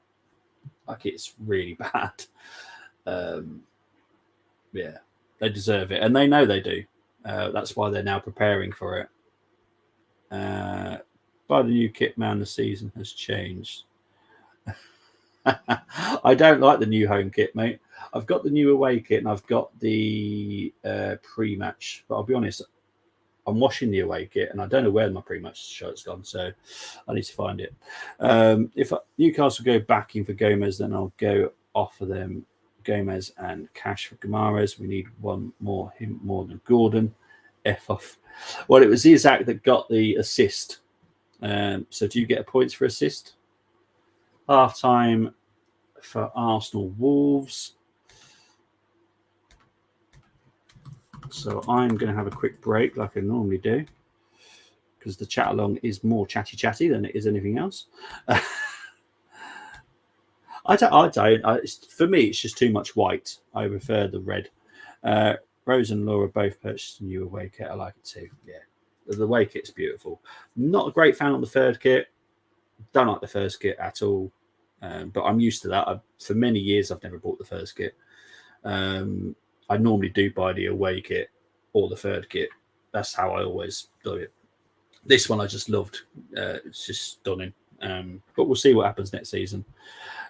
Like, it's really bad. Yeah, they deserve it, and they know they do. That's why they're now preparing for it. By the new kit, man, the season has changed. I don't like the new home kit, mate. I've got the new away kit and I've got the pre-match, but I'll be honest, I'm washing the away kit and I don't know where my pre-match shirt's gone, so I need to find it. If Newcastle go backing for Gomez, then I'll go offer them Gomez and cash for Guimaraes. We need one more, him more than Gordon. F off. Well, it was Isaac that got the assist. So do you get points for assist? Half time for Arsenal Wolves. So I'm going to have a quick break like I normally do, because the chat along is more chatty than it is anything else. I don't. For me, it's just too much white. I prefer the red. Rose and Laura both purchased a new away kit. I like it too. Yeah, the away kit's beautiful. Not a great fan on the third kit. Don't like the first kit at all. But I'm used to that. For many years, I've never bought the first kit. I normally do buy the away kit or the third kit. That's how I always do it. This one I just loved. It's just stunning. But we'll see what happens next season.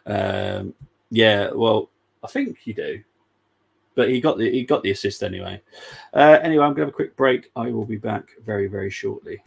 Yeah, well, I think you do. But he got the assist anyway. Anyway, I'm going to have a quick break. I will be back very, very shortly.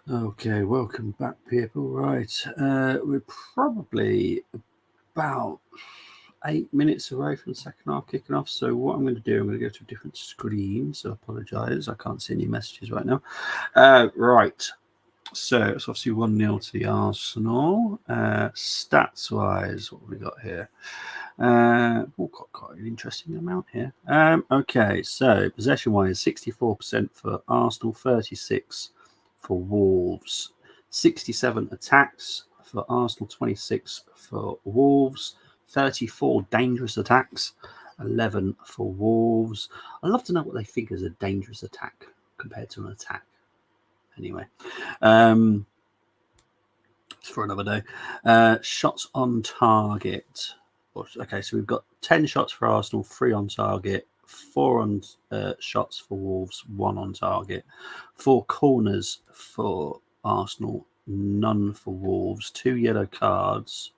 Okay, welcome back, people. Right, we're probably about 8 minutes away from the second half kicking off. So what I'm going to do, I'm going to go to a different screen. So I apologise, I can't see any messages right now. Right, so it's obviously 1-0 to the Arsenal. Stats-wise, what have we got here? We've got quite an interesting amount here. Okay, so possession-wise, 64% for Arsenal, 36 for Wolves, 67 attacks for Arsenal, 26 for Wolves, 34 dangerous attacks, 11 for Wolves. I'd love to know what they think is a dangerous attack compared to an attack. Anyway, it's for another day. Shots on target. Okay, so we've got 10 shots for Arsenal, 3 on target, 4 on shots for Wolves, 1 on target, 4 corners for Arsenal, none for Wolves, 2 yellow cards.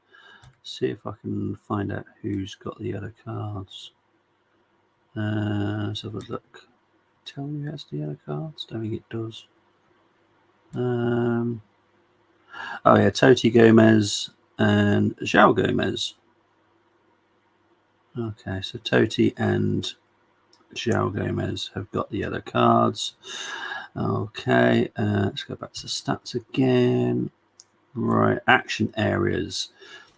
See if I can find out who's got the yellow cards. Let's have a look. Tell me who has the yellow cards? Don't think it does. Oh yeah, Toti Gomez and João Gomez. Okay, so Toti and João Gomez have got the yellow cards. Okay, let's go back to the stats again. Right, action areas.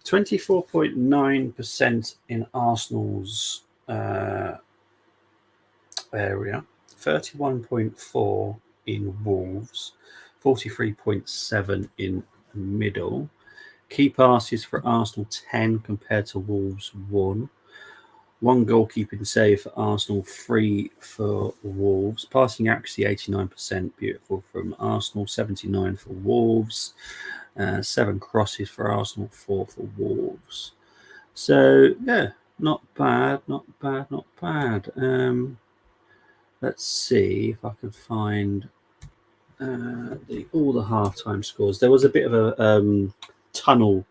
24.9% in Arsenal's area, 31.4 in Wolves, 43.7 in middle. Key passes for Arsenal 10 compared to Wolves 1. 1 goalkeeping save for Arsenal, 3 for Wolves. Passing accuracy 89%, beautiful from Arsenal, 79 for Wolves. 7 crosses for Arsenal, 4 for Wolves. So yeah, not bad, not bad, not bad. Let's see if I can find all the halftime scores. There was a bit of a tunnel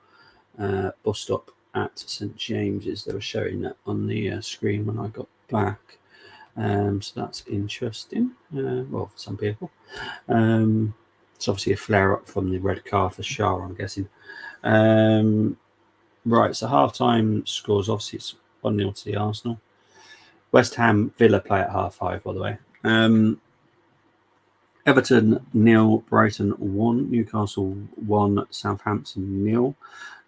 bus stop at St James's. They were showing that on the screen when I got back. So that's interesting. Well, for some people. It's obviously a flare up from the red card for Shah, I'm guessing. Right, so halftime scores, obviously it's 1-0 to the Arsenal. West Ham Villa play at 5:30, by the way. Everton 0, Brighton 1, Newcastle 1, Southampton 0.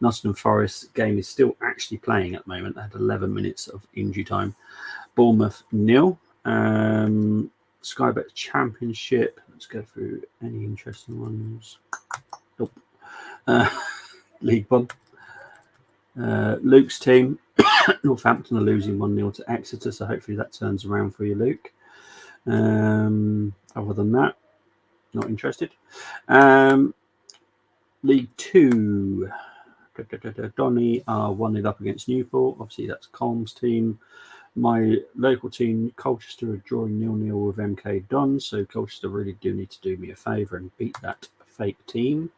Nottingham Forest game is still actually playing at the moment. They had 11 minutes of injury time. Bournemouth 0. Sky Bet Championship. Let's go through any interesting ones. Nope. League One. Luke's team, Northampton, are losing 1-0 to Exeter, so hopefully that turns around for you, Luke. Other than that, not interested. League Two, Donny are 1-0 up against Newport. Obviously, that's Colm's team. My local team, Colchester, are drawing 0-0 with MK Dons, so Colchester really do need to do me a favour and beat that fake team.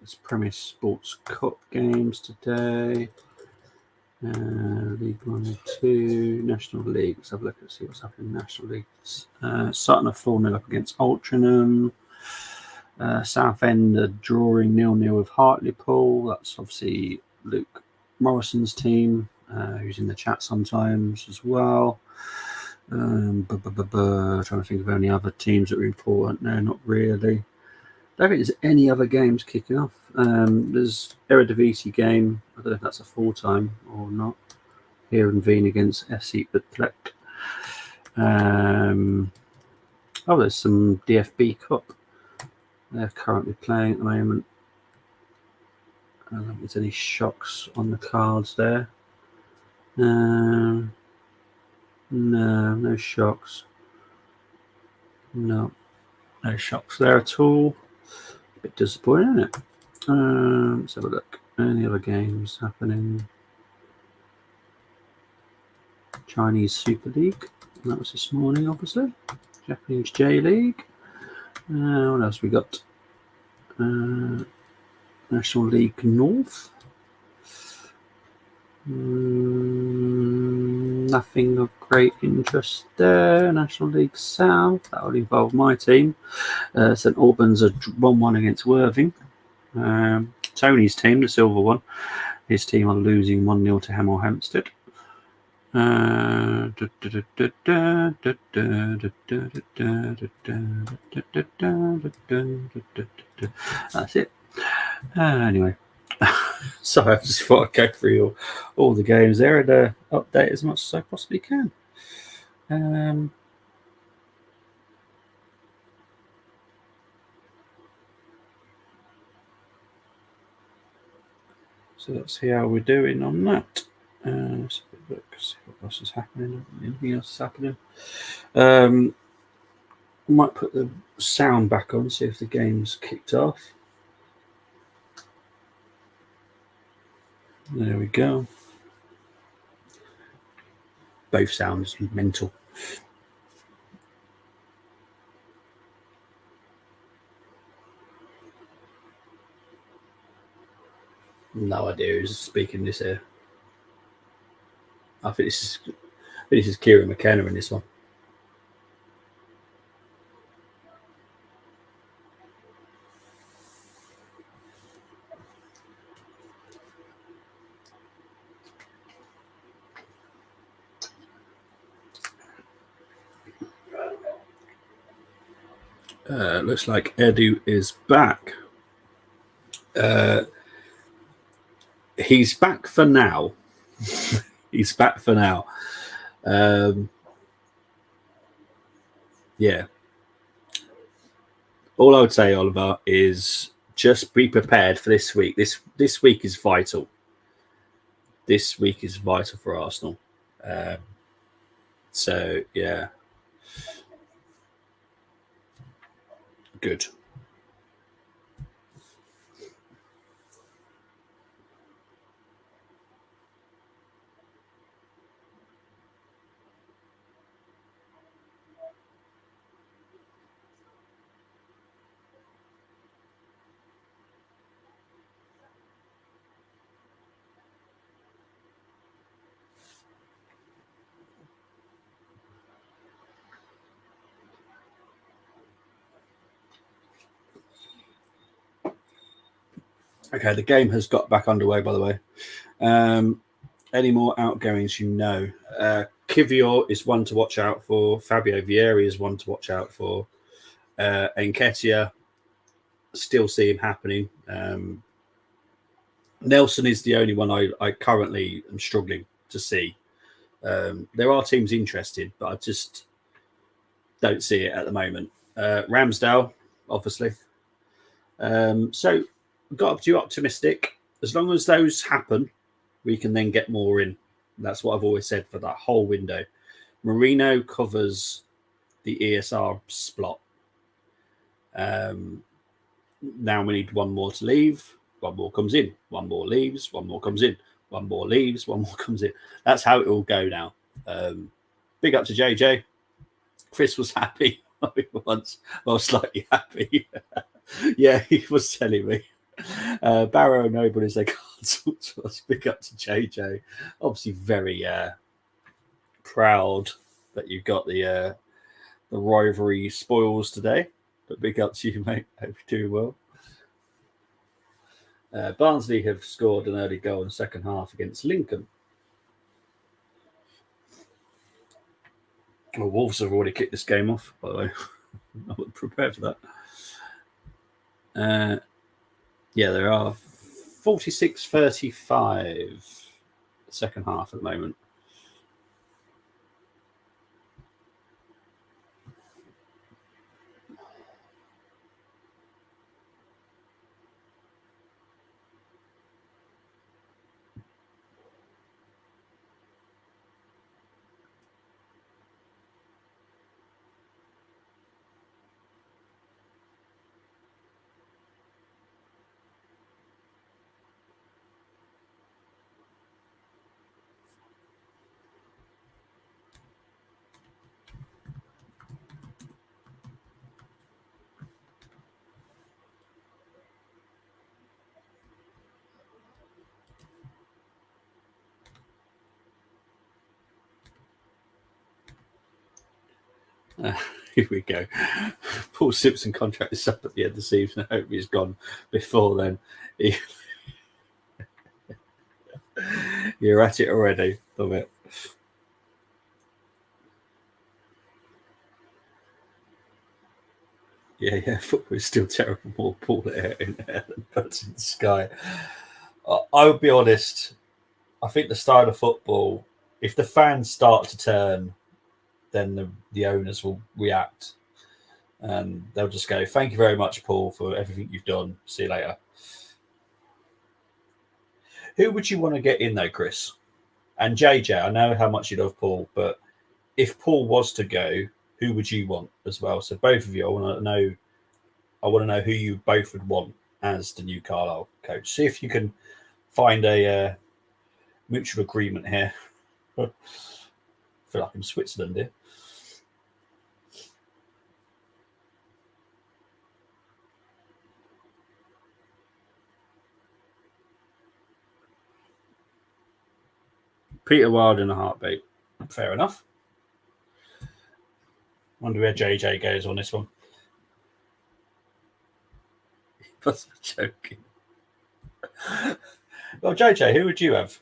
It's Premier Sports Cup games today. League 1 and 2, National League. Let's have a look and see what's happening in National League. Sutton are 4-0 up against Altrincham. Southend are drawing 0-0 with Hartlepool. That's obviously Luke Morrison's team, who's in the chat sometimes as well. Trying to think of any other teams that are important. No, not really. I don't think there's any other games kicking off. There's Eredivisie game. I don't know if that's a full time or not. Here in Wien against FC Utrecht. There's some DFB Cup. They're currently playing at the moment. I don't think there's any shocks on the cards there. No shocks. No shocks there at all. A bit disappointing, isn't it? Let's have a look. Any other games happening? Chinese Super League. That was this morning, obviously. Japanese J League. What else we got? National League North. Nothing of great interest there. National League South, that will involve my team. St Albans are 1-1 against Worthing. Tony's team, the silver one, his team are losing 1-0 to Hemel Hempstead. That's it. Anyway, so I just thought I'd go through all the games there and update as much as I possibly can. So let's see how we're doing on that. Let's look, see what else is happening. Anything else is happening? Might put the sound back on, see if the game's kicked off. There we go. Both sounds mental. No idea who's speaking this here. I think this is Kieran McKenna in this one. Looks like Edu is back. He's back for now. He's back for now. Yeah. All I would say, Oliver, is just be prepared for this week. This week is vital. This week is vital for Arsenal. So, yeah. Good. Okay, the game has got back underway, by the way. Any more outgoings, Kivior is one to watch out for. Fabio Vieri is one to watch out for. Nketiah, still see him happening. Nelson is the only one I currently am struggling to see. There are teams interested, but I just don't see it at the moment. Ramsdale, obviously. So got to be optimistic. As long as those happen, we can then get more in. That's what I've always said for that whole window. Marino covers the ESR spot. Now we need one more to leave. One more comes in. One more leaves. One more comes in. One more leaves. One more comes in. That's how it will go now. Big up to JJ. Chris was happy once. Well, slightly happy. Yeah, he was telling me. Barrow and Noble is they can't talk to us. Big up to JJ. Obviously, very proud that you got the rivalry spoils today. But big up to you, mate. Hope you're doing well. Barnsley have scored an early goal in the second half against Lincoln. Well, Wolves have already kicked this game off, by the way. I wasn't prepared for that. Yeah, there are 46-35 second half at the moment. Here we go. Paul Simpson contract is up at the end of the season. I hope he's gone before then. You're at it already. Love it. Yeah. Football is still terrible. More Paul air in air than birds in the sky. I would be honest. I think the style of football, if the fans start to turn, then the owners will react. And they'll just go, "Thank you very much, Paul, for everything you've done. See you later." Who would you want to get in though, Chris? And JJ, I know how much you love Paul, but if Paul was to go, who would you want as well? So both of you, I want to know. I want to know who you both would want as the new Carlisle coach. See if you can find a mutual agreement here. I feel like I'm Switzerland here. Peter Wild in a heartbeat. Fair enough. Wonder where JJ goes on this one. He must be joking. Well, JJ, who would you have?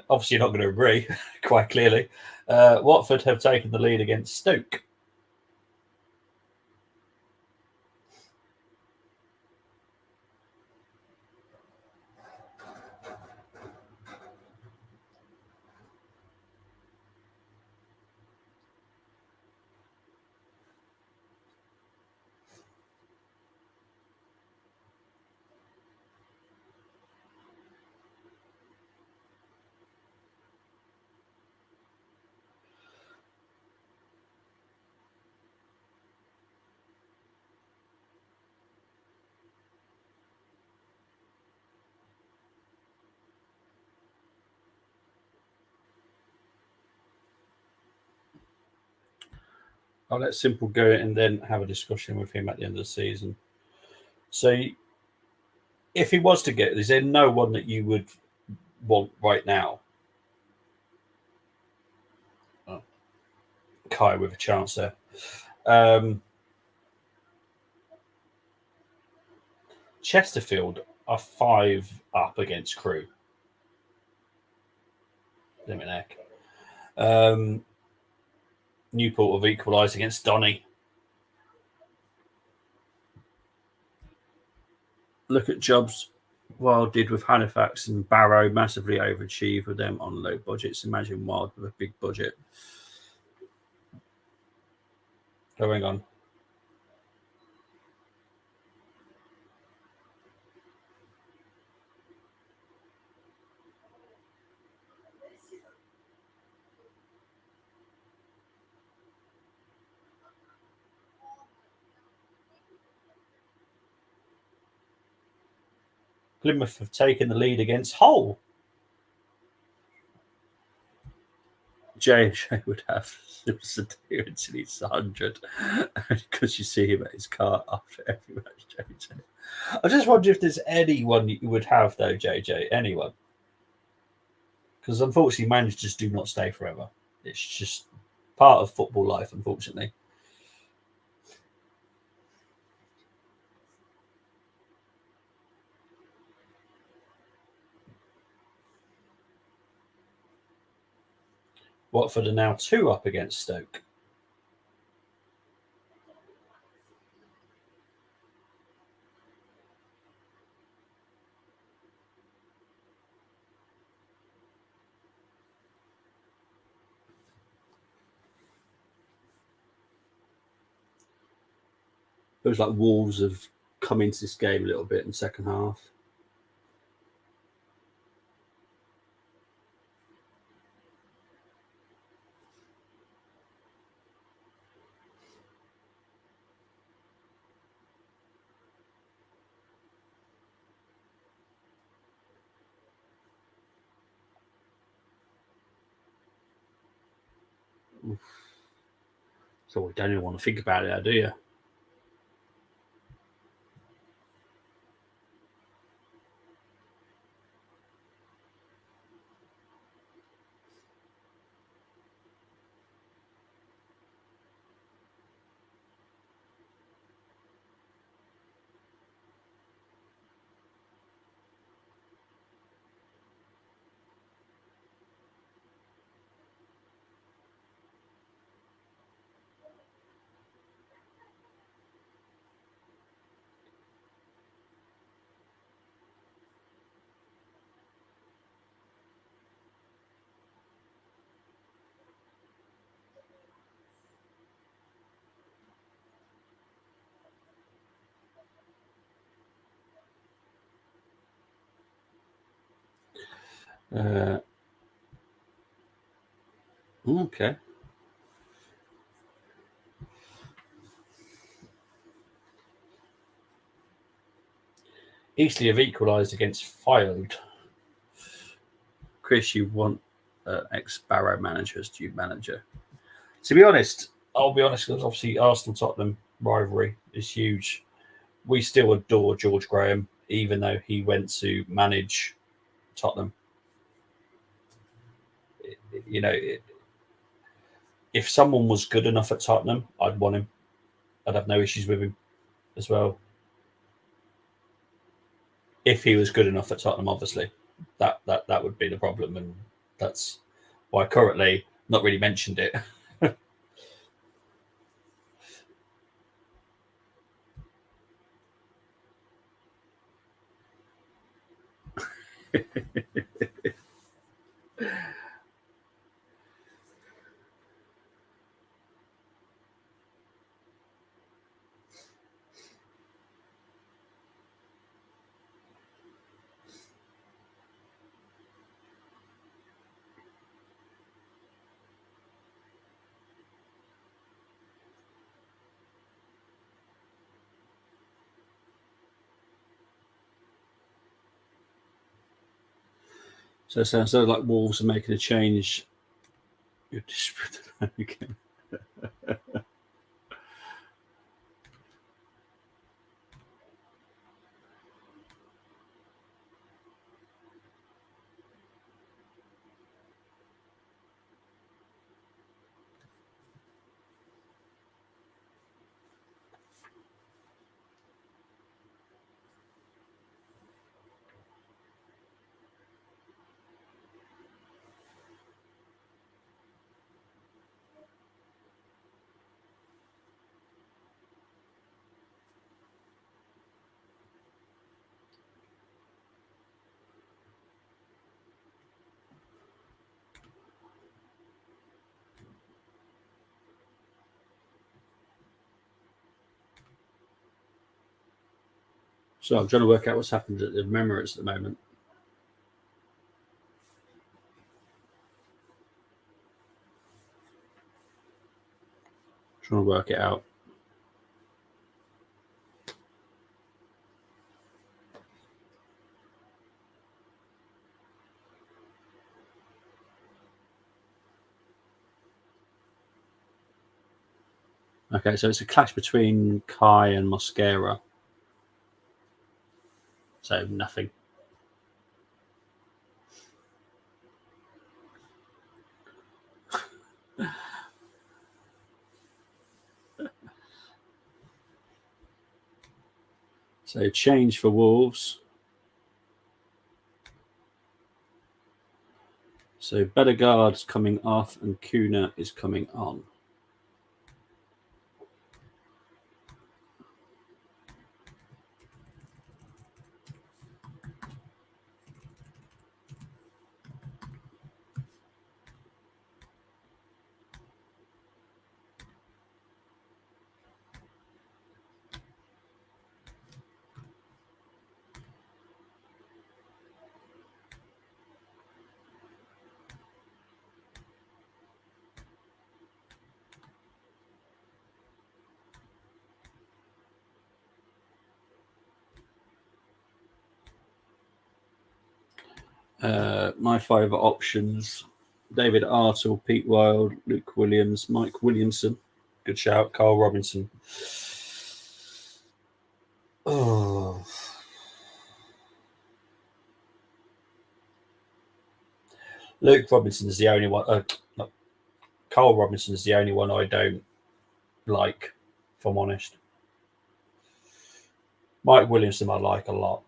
Obviously, you're not going to agree, quite clearly. Watford have taken the lead against Stoke. I'll let Simple go and then have a discussion with him at the end of the season. So, if he was to get, is there no one that you would want right now? Oh, Kai with a chance there. Chesterfield are 5 up against Crewe. Newport have equalised against Donny. Look at jobs Wild did with Halifax and Barrow, massively overachieved with them on low budgets. Imagine Wild with a big budget. Going on. Plymouth have taken the lead against Hull. JJ would have until he's 100 because you see him at his car after every match. JJ, I just wonder if there's anyone you would have though, JJ. Anyone? Because unfortunately, managers do not stay forever. It's just part of football life, unfortunately. Watford are now 2 up against Stoke. It was like Wolves have come into this game a little bit in the second half. So we don't even want to think about it, do you? Okay. Eastleigh have equalised against Fylde. Chris, you want ex-Barrow manager as new manager? To be honest, I'll be honest, because obviously Arsenal-Tottenham rivalry is huge. We still adore George Graham, even though he went to manage Tottenham. You know, if someone was good enough at Tottenham, I'd want him. I'd have no issues with him as well. If he was good enough at Tottenham, obviously, that would be the problem, and that's why currently not really mentioned it. So it sounds like Wolves are making a change. You're again. So I'm trying to work out what's happened at the Emirates at the moment. Trying to work it out. Okay, so it's a clash between Kai and Mosquera. So nothing. So change for Wolves. So Bedegaard's coming off and Kuna is coming on. My favourite options: David Artle, Pete Wild, Luke Williams, Mike Williamson. Good shout. Carl Robinson. Oh. Luke Robinson is the only one. Carl Robinson is the only one I don't like, if I'm honest. Mike Williamson I like a lot.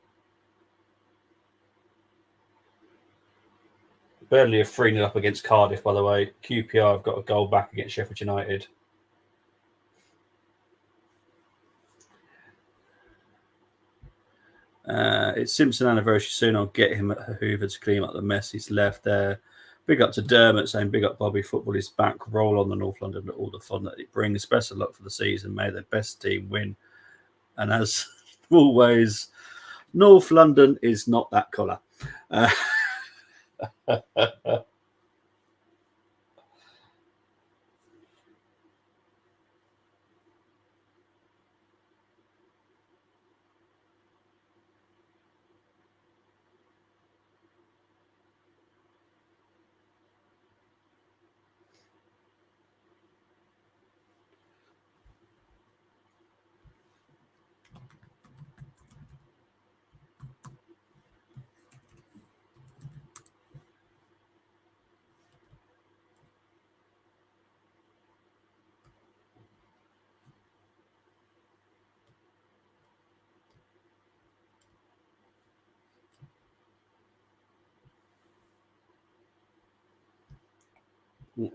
Burnley are 3-0 up against Cardiff, by the way. QPR have got a goal back against Sheffield United. It's Simpson anniversary soon. I'll get him at Hoover to clean up the mess he's left there. Big up to Dermot saying, big up Bobby. Football is back. Roll on the North London, all the fun that it brings. Best of luck for the season. May the best team win. And as always, North London is not that colour.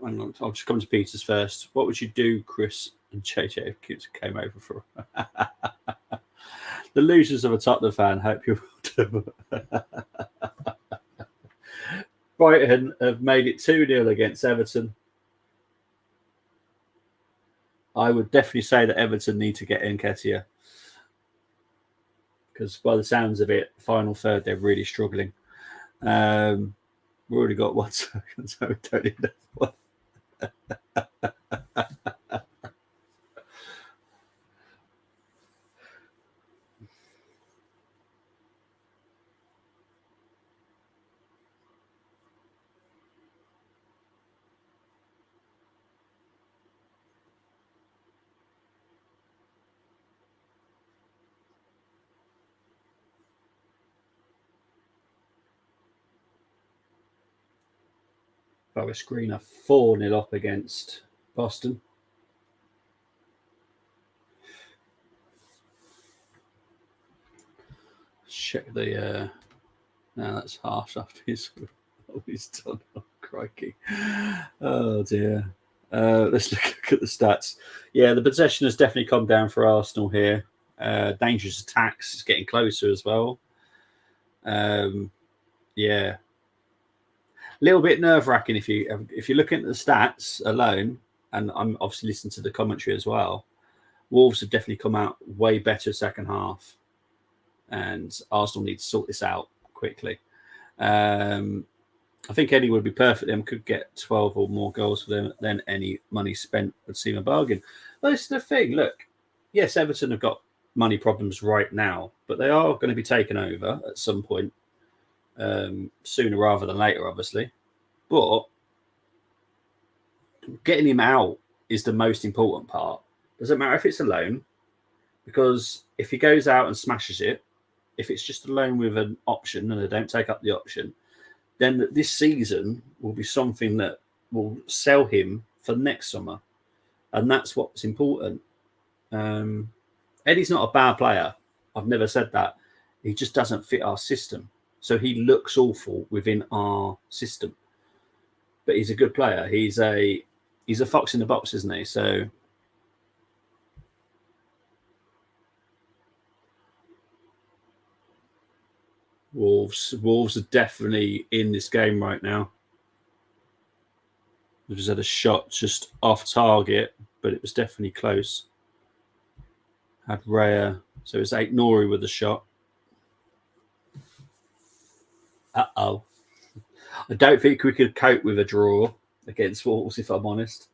Hang on, I'll just come to Peters first. What would you do, Chris and JJ, if Kids came over for the losers of a Tottenham fan? Hope you will do. Brighton have made it 2-0 against Everton. I would definitely say that Everton need to get Nketiah, because by the sounds of it, final third, they're really struggling. We've already got 1 second, so we don't need that one. Forest Green are 4-0 up against Boston. Check the. No, that's harsh after he's done. Oh, crikey. Oh, dear. Let's look at the stats. Yeah, the possession has definitely come down for Arsenal here. Dangerous attacks is getting closer as well. Yeah. A little bit nerve-wracking if you're looking at the stats alone, and I'm obviously listening to the commentary as well. Wolves have definitely come out way better second half, and Arsenal need to sort this out quickly. I think Eddie would be perfect. Them could get 12 or more goals for them. Then any money spent would seem a bargain. But it's the thing. Look, yes, Everton have got money problems right now, but they are going to be taken over at some point. Sooner rather than later, obviously. But getting him out is the most important part. Doesn't matter if it's a loan, because if he goes out and smashes it, if it's just a loan with an option and they don't take up the option, then this season will be something that will sell him for next summer. And that's what's important. Eddie's not a bad player. I've never said that. He just doesn't fit our system. So he looks awful within our system, but he's a good player. He's a fox in the box, isn't he? So Wolves are definitely in this game right now. We've just had a shot just off target, but it was definitely close. Had Raya, so it's Aït-Nouri with the shot. Uh-oh. I don't think we could cope with a draw against Wolves, if I'm honest.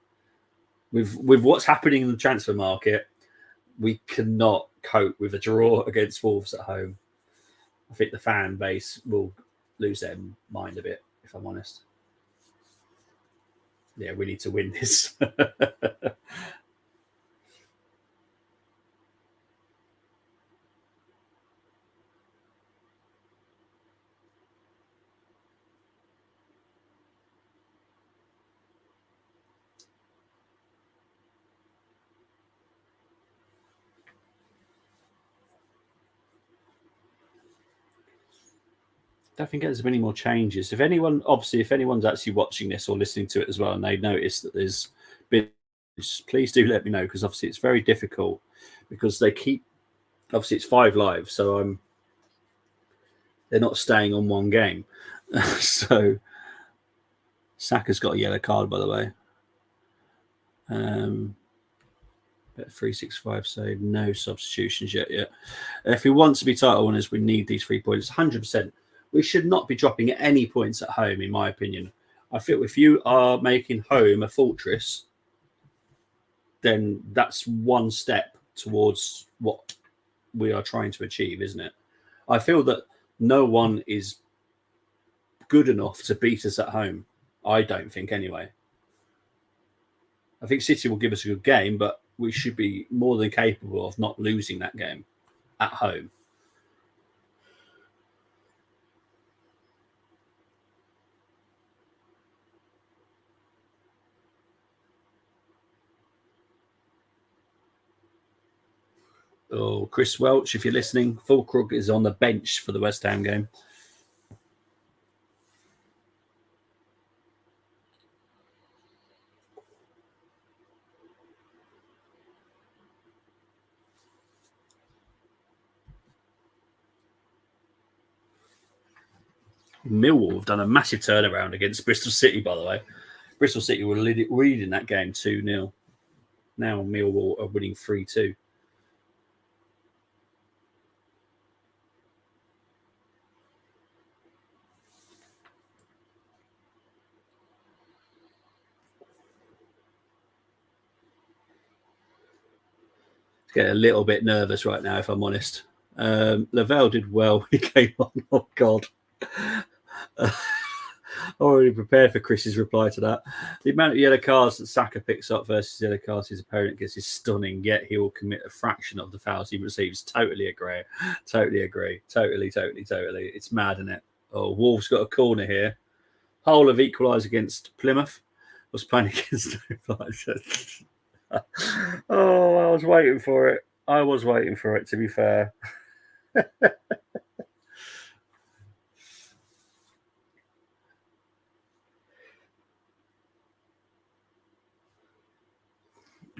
With what's happening in the transfer market, we cannot cope with a draw against Wolves at home. I think the fan base will lose their mind a bit, if I'm honest. Yeah, we need to win this. Don't think there's many more changes. If anyone's actually watching this or listening to it as well, and they notice that there's been, please do let me know, because obviously it's very difficult, because they keep, obviously it's 5 live, so they're not staying on one game. So Saka's got a yellow card, by the way. 365 say no substitutions yet. If we want to be title winners, we need these 3 points. 100%. we should not be dropping any points at home, in my opinion. I feel if you are making home a fortress, then that's one step towards what we are trying to achieve, isn't it? I feel that no one is good enough to beat us at home. I don't think, anyway. I think City will give us a good game, but we should be more than capable of not losing that game at home. Oh, Chris Welch, if you're listening, Fulkrug is on the bench for the West Ham game. Millwall have done a massive turnaround against Bristol City, by the way. Bristol City were leading that game 2-0. Now Millwall are winning 3-2. Get a little bit nervous right now, if I'm honest. Lavelle did well. He came on. Oh, God. Already prepared for Chris's reply to that. The amount of yellow cards that Saka picks up versus yellow cards his opponent gets is stunning, yet he will commit a fraction of the fouls he receives. Totally agree. Totally. It's mad, isn't it? Oh, Wolves got a corner here. Hull have equalised against Plymouth. Was playing against Oh, I was waiting for it. To be fair.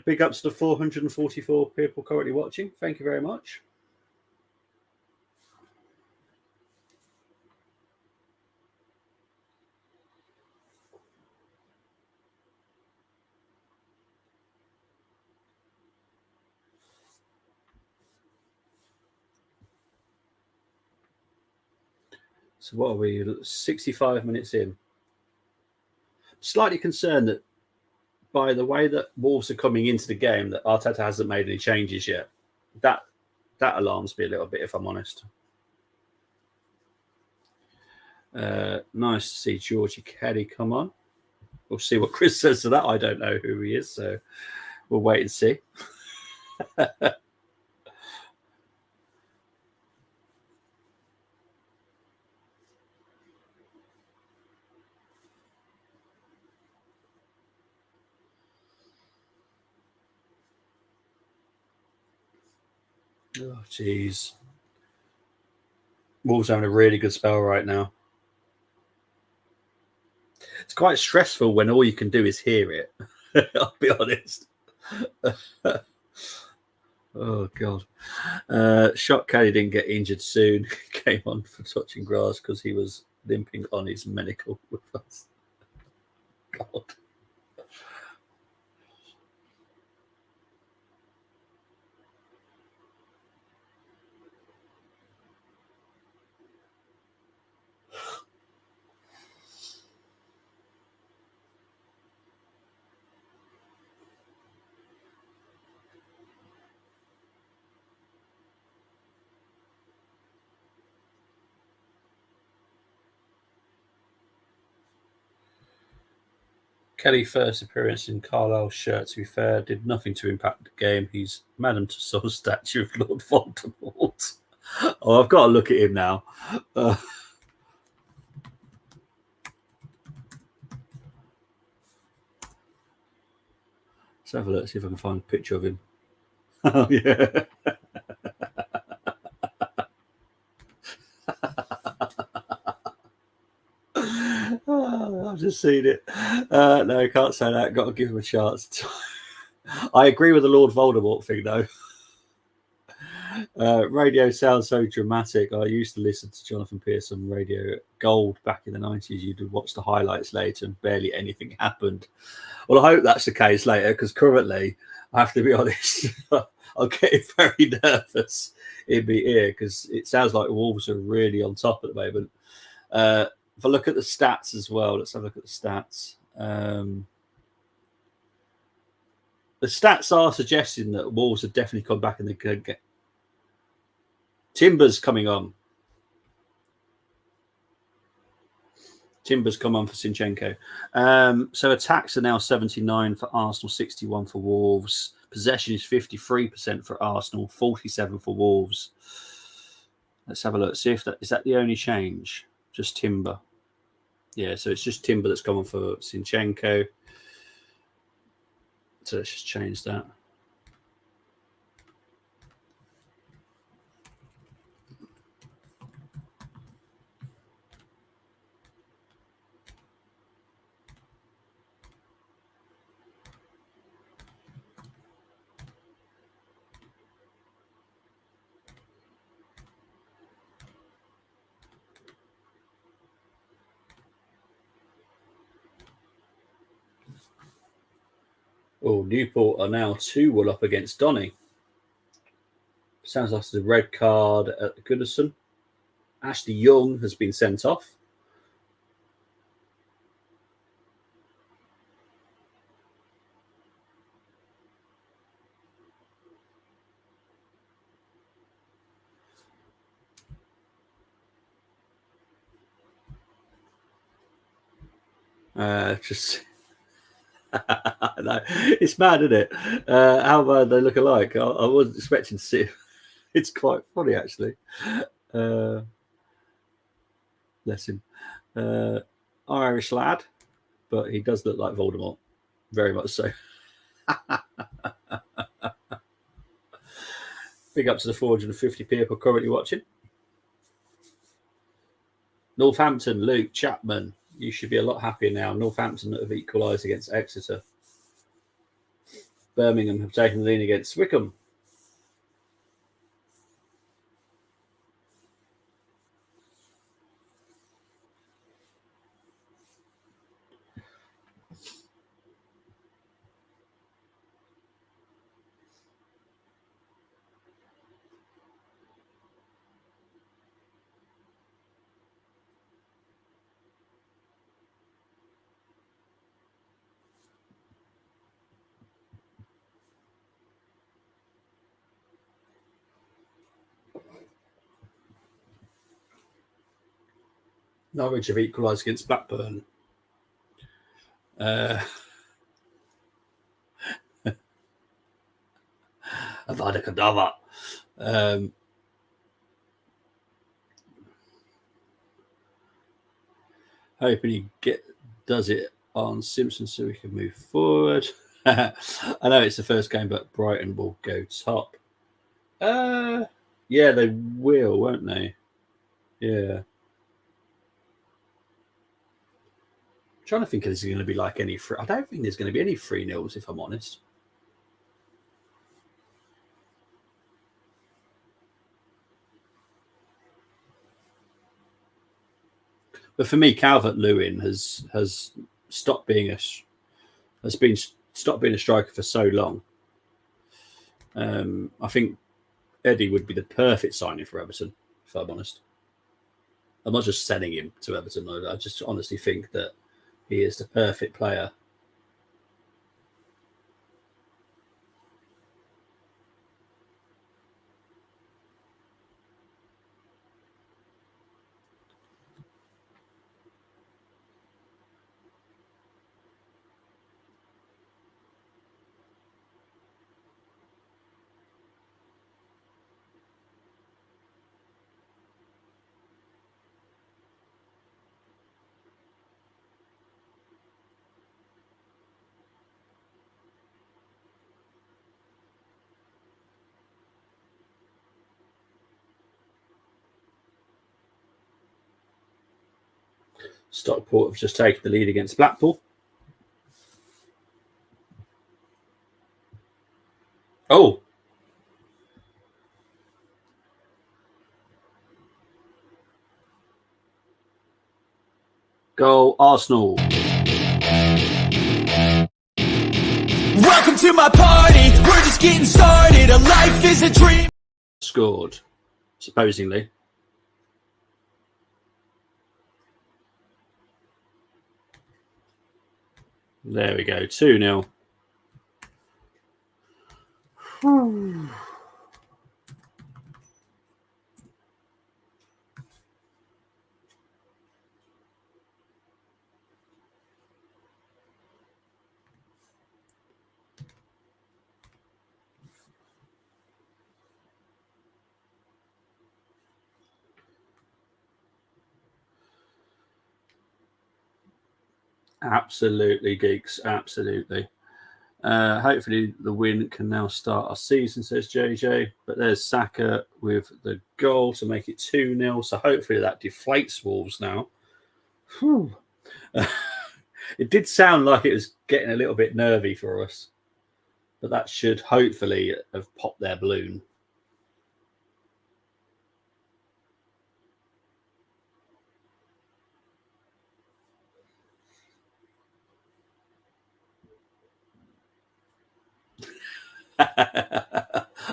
Big ups to the 444 people currently watching. Thank you very much. So what are we? 65 minutes in. Slightly concerned that by the way that Wolves are coming into the game, that Arteta hasn't made any changes yet. That alarms me a little bit, if I'm honest. Nice to see Georgie Kelly come on. We'll see what Chris says to that. I don't know who he is, so we'll wait and see. Oh, jeez. Wolves having a really good spell right now. It's quite stressful when all you can do is hear it. I'll be honest. Oh, God. Shock Kelly didn't get injured soon. Came on for touching grass because he was limping on his medical with us. God. Kelly first appearance in Carlisle's shirt, to be fair, did nothing to impact the game. He's Madame Tussauds statue of Lord Voldemort. Oh, I've got to look at him now. Let's have a look, see if I can find a picture of him. Oh, yeah. Oh, I've just seen it. No, I can't say that. Got to give him a chance. I agree with the Lord Voldemort thing, though. Radio sounds so dramatic. I used to listen to Jonathan Pearson Radio Gold back in the 90s. You'd watch the highlights later and barely anything happened. Well, I hope that's the case later, because currently, I have to be honest, I'm getting very nervous in my ear because it sounds like Wolves are really on top at the moment. If I look at the stats as well, let's have a look at the stats. The stats are suggesting that Wolves have definitely come back in the good game. Timber's coming on. Timber's come on for Zinchenko. So attacks are now 79 for Arsenal, 61 for Wolves. Possession is 53% for Arsenal, 47 for Wolves. Let's have a look. See if that is that the only change. Just Timber. Yeah, so it's just Timber that's come on for Zinchenko. So let's just change that. Oh, Newport are now 2-1 up against Donny. Sounds like it's a red card at Goodison. Ashley Young has been sent off. Just no, it's mad, isn't it? How bad they look alike. I wasn't expecting to see it. It's quite funny, actually. Bless him. Irish lad, but he does look like Voldemort. Very much so. Big up to the 450 people currently watching. Northampton, Luke Chapman. You should be a lot happier now. Northampton have equalised against Exeter. Birmingham have taken the lead against Wickham. Norwich have equalised against Blackburn. Avada Kedavra. Hoping he does it on Simpson so we can move forward. I know it's the first game, but Brighton will go top. Yeah, they will, won't they? Yeah. I'm trying to think if there's going to be like any free. I don't think there's going to be any 3-0s, if I'm honest. But for me, Calvert-Lewin has stopped being a striker for so long. I think Eddie would be the perfect signing for Everton, if I'm honest. I'm not just sending him to Everton. I just honestly think that he is the perfect player. Stockport have just taken the lead against Blackpool. Oh. Goal, Arsenal. Welcome to my party, we're just getting started. A life is a dream. Scored, supposedly. There we go. 2-0. Absolutely, geeks. Absolutely. Hopefully the win can now start our season, says JJ. But there's Saka with the goal to make it 2-0. So hopefully that deflates Wolves now. It did sound like it was getting a little bit nervy for us. But that should hopefully have popped their balloon.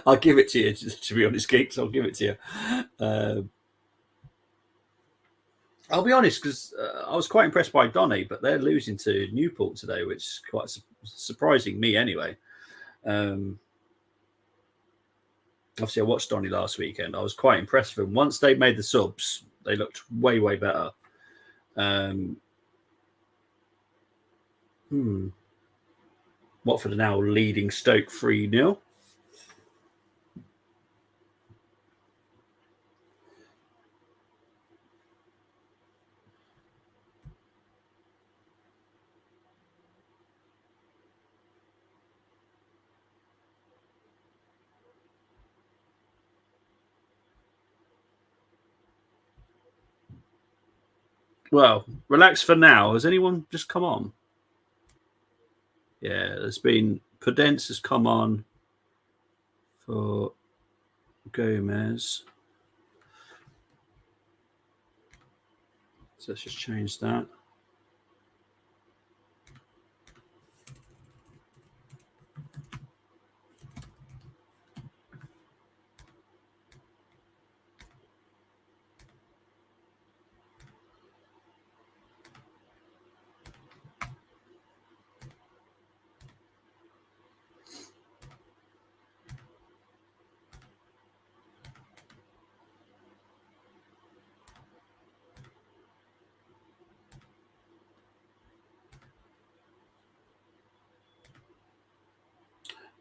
I'll give it to you, to be honest, geeks. I'll give it to you. I'll be honest, because I was quite impressed by Donny, but they're losing to Newport today, which is quite surprising me anyway. Obviously, I watched Donny last weekend. I was quite impressed with them. Once they made the subs, they looked way, way better. Watford are now leading Stoke 3-0. Well, relax for now. Has anyone just come on? Yeah, there's been Podence has come on for Gomez. So let's just change that.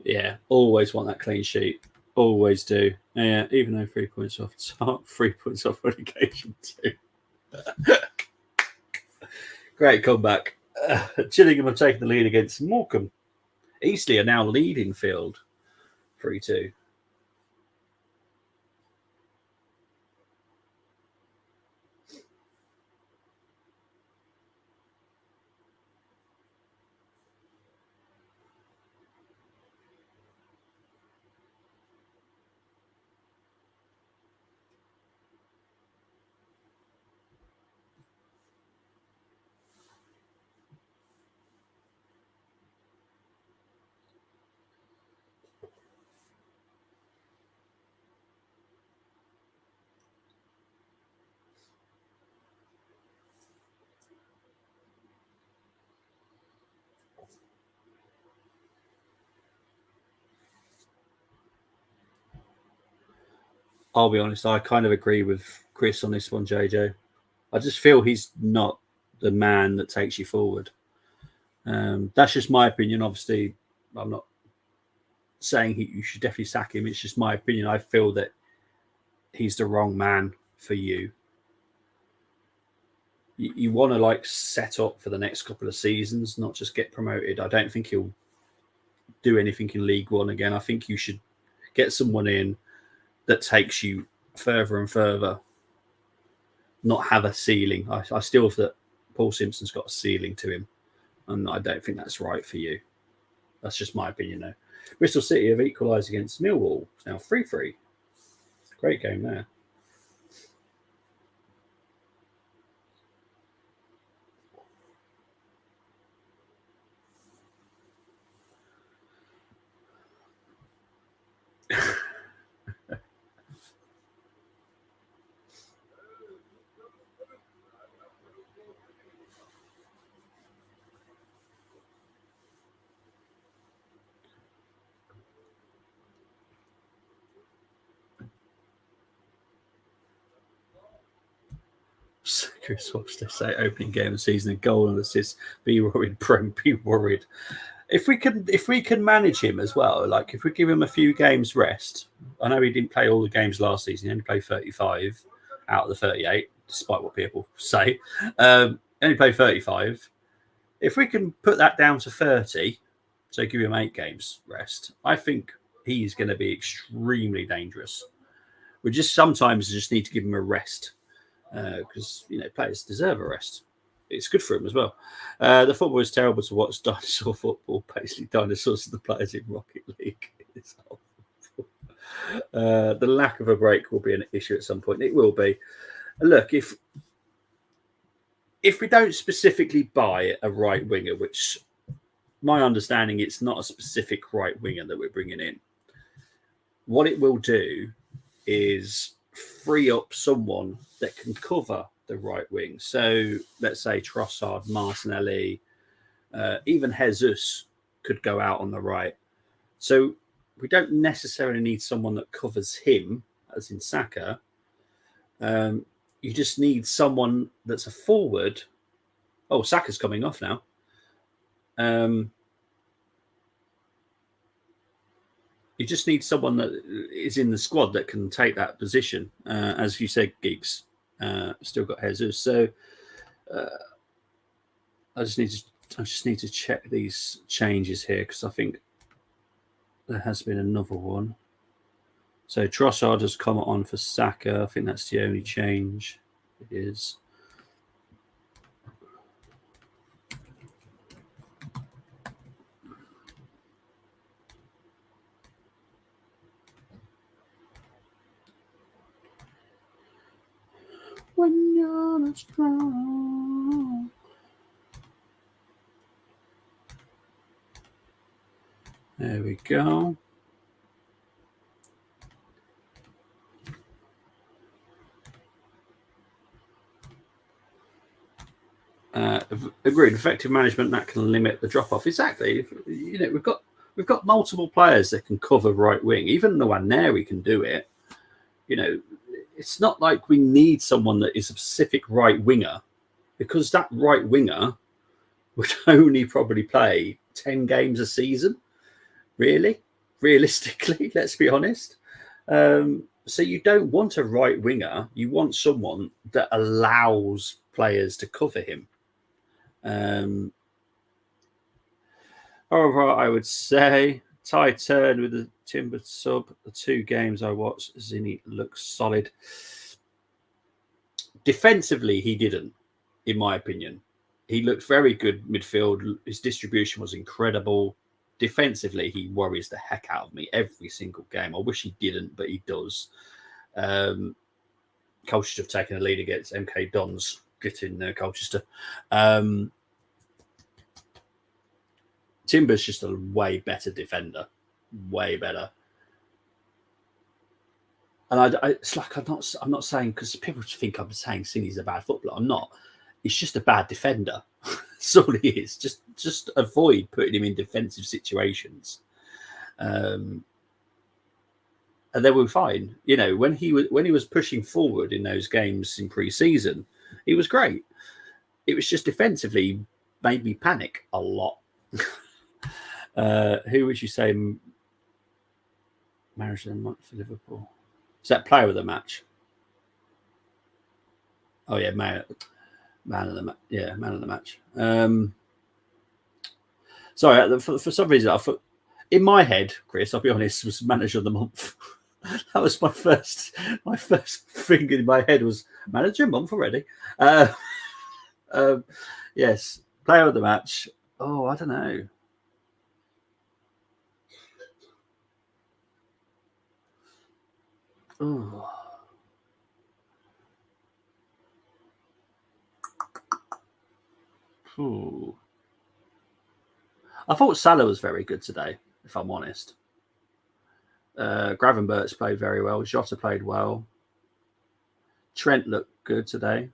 Yeah, always want that clean sheet. Always do. Yeah, even though 3 points off top, 3 points off relegation too. Great comeback. Gillingham have taken the lead against Morecambe. Eastleigh are now leading field 3-2. I'll be honest, I kind of agree with Chris on this one, JJ. I just feel he's not the man that takes you forward. That's just my opinion. Obviously, I'm not saying you should definitely sack him. It's just my opinion. I feel that he's the wrong man for you. You want to set up for the next couple of seasons, not just get promoted. I don't think he'll do anything in League One again. I think you should get someone in that takes you further and further, not have a ceiling. I still feel that Paul Simpson's got a ceiling to him, and I don't think that's right for you. That's just my opinion, though. Bristol City have equalised against Millwall. It's now 3-3. Great game there. Chris Walsh, they say opening game of the season, a goal and assist. Be worried, Prem. Be worried. If we can manage him as well, like if we give him a few games rest. I know he didn't play all the games last season. He only played 35 out of the 38, despite what people say. Only played 35. If we can put that down to 30, so give him 8 games rest, I think he's going to be extremely dangerous. We sometimes just need to give him a rest because players deserve a rest. It's good for him as well. The football is terrible to watch. Dinosaur football, basically dinosaurs are the players in Rocket League. The lack of a break will be an issue at some point. It will be. Look, if we don't specifically buy a right winger, which my understanding it's not a specific right winger that we're bringing in, what it will do is free up someone that can cover the right wing. So let's say Trossard, Martinelli, even Jesus could go out on the right. So we don't necessarily need someone that covers him, as in Saka. You just need someone that's a forward. Oh, Saka's coming off now. You just need someone that is in the squad that can take that position. As you said, Geeks, still got Jesus. So I just need to check these changes here because I think there has been another one. So Trossard has come on for Saka. I think that's the only change. It is. When you're not strong. There we go. Agreed. Effective management that can limit the drop off. Exactly. We've got multiple players that can cover right wing. Even Nwaneri can do it. It's not like we need someone that is a specific right winger, because that right winger would only probably play 10 games a season. Really, realistically, let's be honest. So you don't want a right winger. You want someone that allows players to cover him. However, I would say Ty Turn with the Timber sub. The 2 games I watched, Zinni looks solid. Defensively, he didn't, in my opinion. He looked very good midfield. His distribution was incredible. Defensively, he worries the heck out of me every single game. I wish he didn't, but he does. Colchester have taken a lead against MK Dons. Get in there, Colchester. Timber's just a way better defender. Way better. And it's like I'm not saying, because people think I'm saying Zinni's a bad footballer. I'm not. He's just a bad defender. That's all he is. Just avoid putting him in defensive situations. And then we're fine. When he was pushing forward in those games in pre-season, he was great. It was just defensively made me panic a lot. Who would you say managed for Liverpool? Is that player of the match? Oh yeah, man of the match. Yeah, man of the match. Sorry, for some reason I thought in my head, Chris, I'll be honest, was manager of the month. That was my first thing in my head was manager of the month already. Yes, player of the match. Oh, I don't know. Oh. Ooh. I thought Salah was very good today, if I'm honest. Gravenberch played very well. Jota played well. Trent looked good today.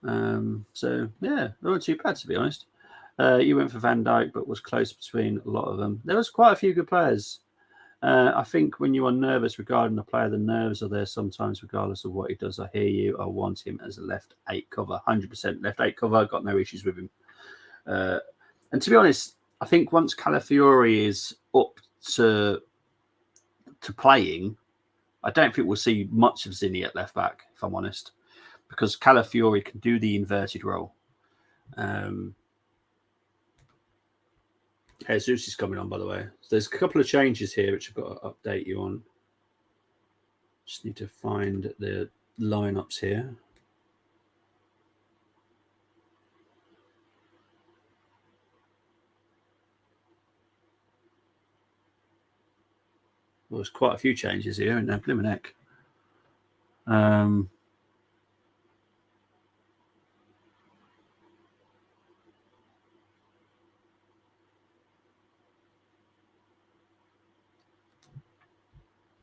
So, yeah, not too bad, to be honest. You went for Van Dijk, but was close between a lot of them. There was quite a few good players. I think when you are nervous regarding the player, the nerves are there sometimes, regardless of what he does. I hear you. I want him as a left 8 cover, 100% left 8 cover. Got no issues with him. And to be honest, I think once Calafiori is up to playing, I don't think we'll see much of Zinni at left back, if I'm honest, because Calafiori can do the inverted role. Jesus is coming on, by the way. So there's a couple of changes here which I've got to update you on. Just need to find the lineups here. Well, there's quite a few changes here, and they're blimmin' heck.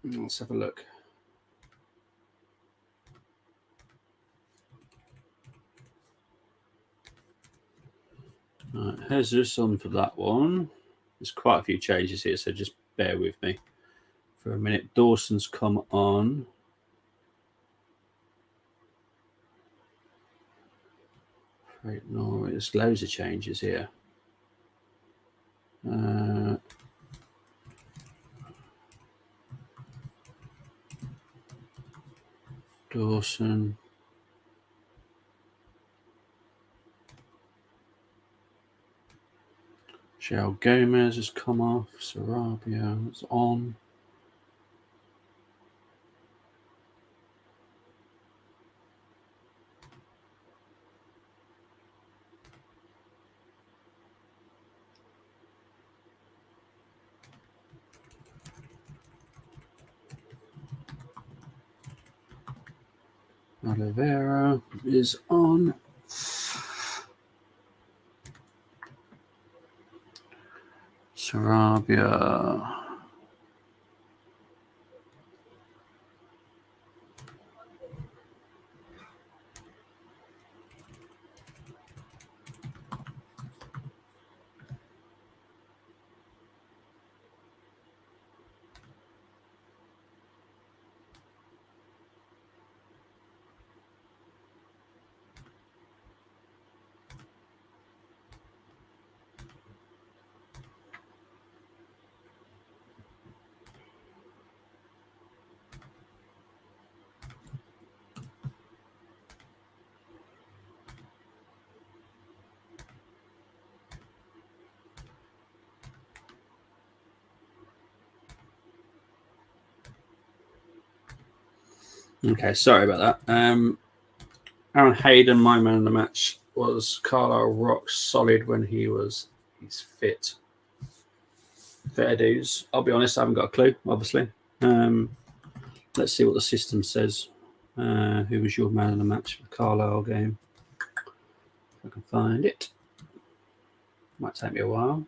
Let's have a look. Right, Jesus on for that one. There's quite a few changes here, so just bear with me for a minute. Dawson's come on. Right, no, there's loads of changes here. Dawson. João Gomez has come off. Sarabia is on. Oliveira is on. Sarabia. Okay, sorry about that. Aaron Hayden, my man of the match, was Carlisle rock solid when he's fit. Fair dues. I'll be honest, I haven't got a clue, obviously. Let's see what the system says. Who was your man of the match for the Carlisle game? If I can find it. Might take me a while.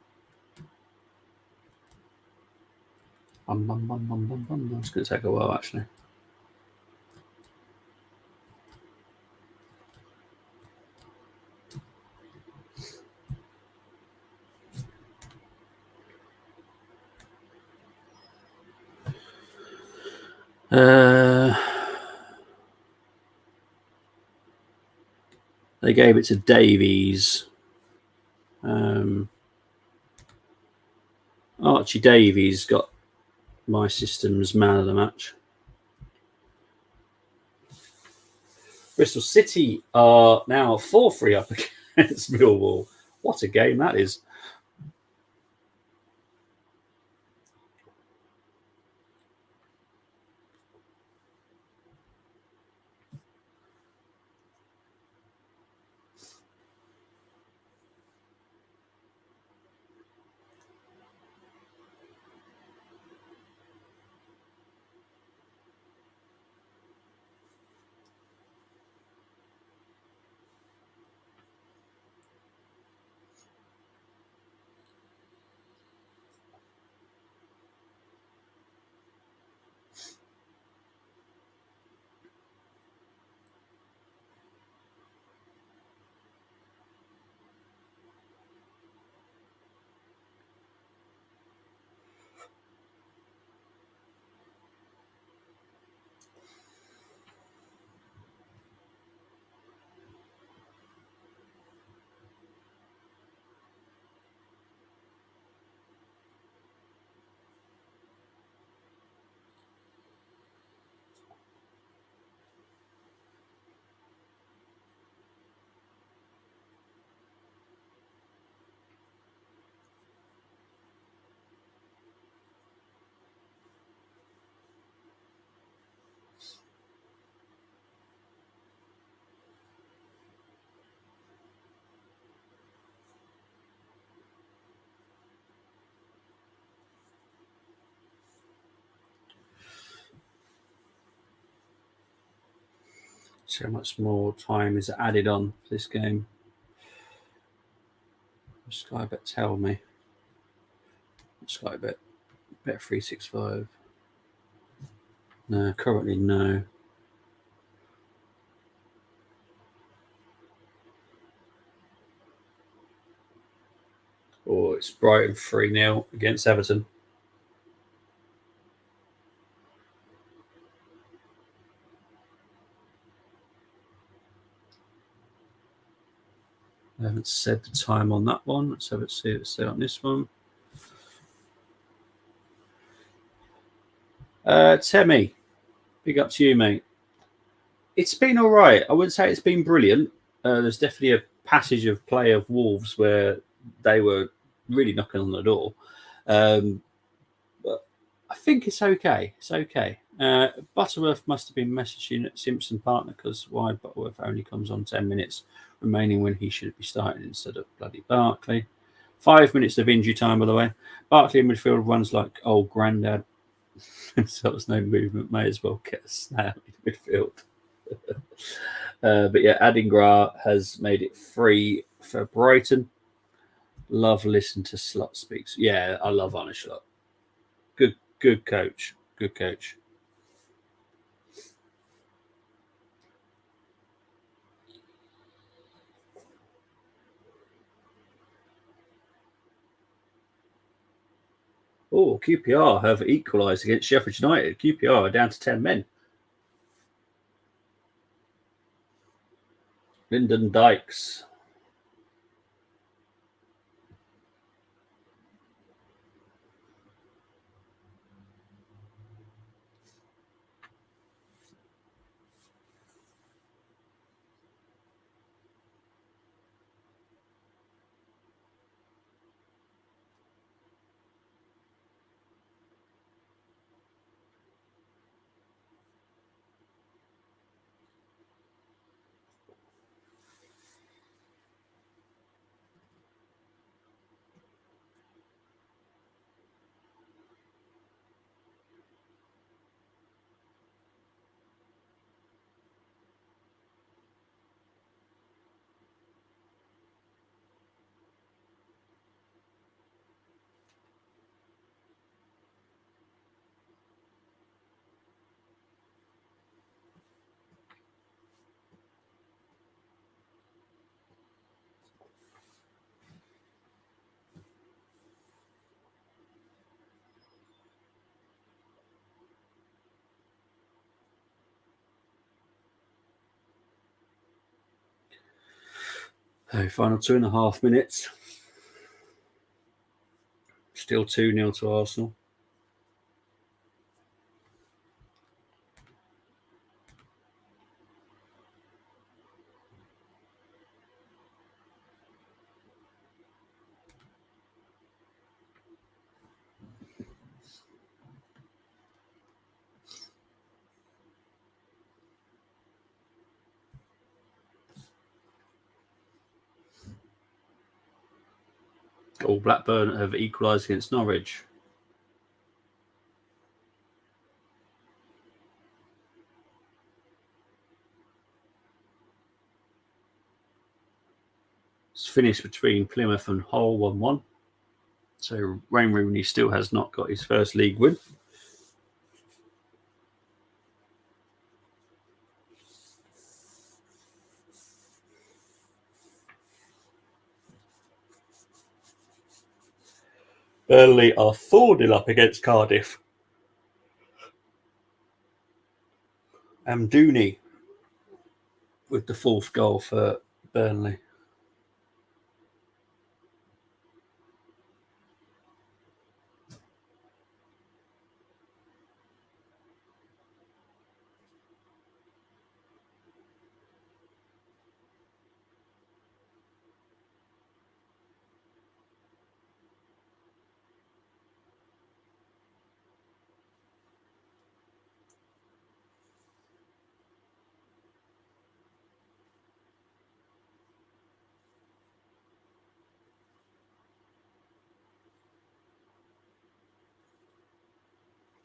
It's going to take a while, actually. They gave it to Davies. Archie Davies got my system's man of the match. Bristol City are now 4-3 up against Millwall. What a game that is. So much more time is added on for this game. Sky Bet tell me. Sky Bet 365. No, currently no. Oh, it's Brighton 3-0 against Everton. I haven't said the time on that one. Let's have it see on this one. Temi, big up to you, mate. It's been all right. I wouldn't say it's been brilliant. There's definitely a passage of play of Wolves where they were really knocking on the door. But I think it's okay. It's okay. Butterworth must have been messaging at Simpson partner because why Butterworth only comes on 10 minutes remaining when he should be starting instead of bloody Barkley. 5 minutes of injury time, by the way. Barkley in midfield runs like old granddad. So there's no movement. May as well get a snail in midfield. But yeah, Adingra has made it free for Brighton. Love listening to Slot speaks. Yeah, I love Arne Slot. Good coach. Good coach. Oh, QPR have equalised against Sheffield United. QPR are down to 10 men. Lyndon Dykes. Final 2.5 minutes. Still 2-0 to Arsenal. Oh, Blackburn have equalised against Norwich. It's finished between Plymouth and Hull 1-1. So Wayne Rooney still has not got his first league win. Burnley are 4-0 up against Cardiff. Amdouni with the 4th goal for Burnley.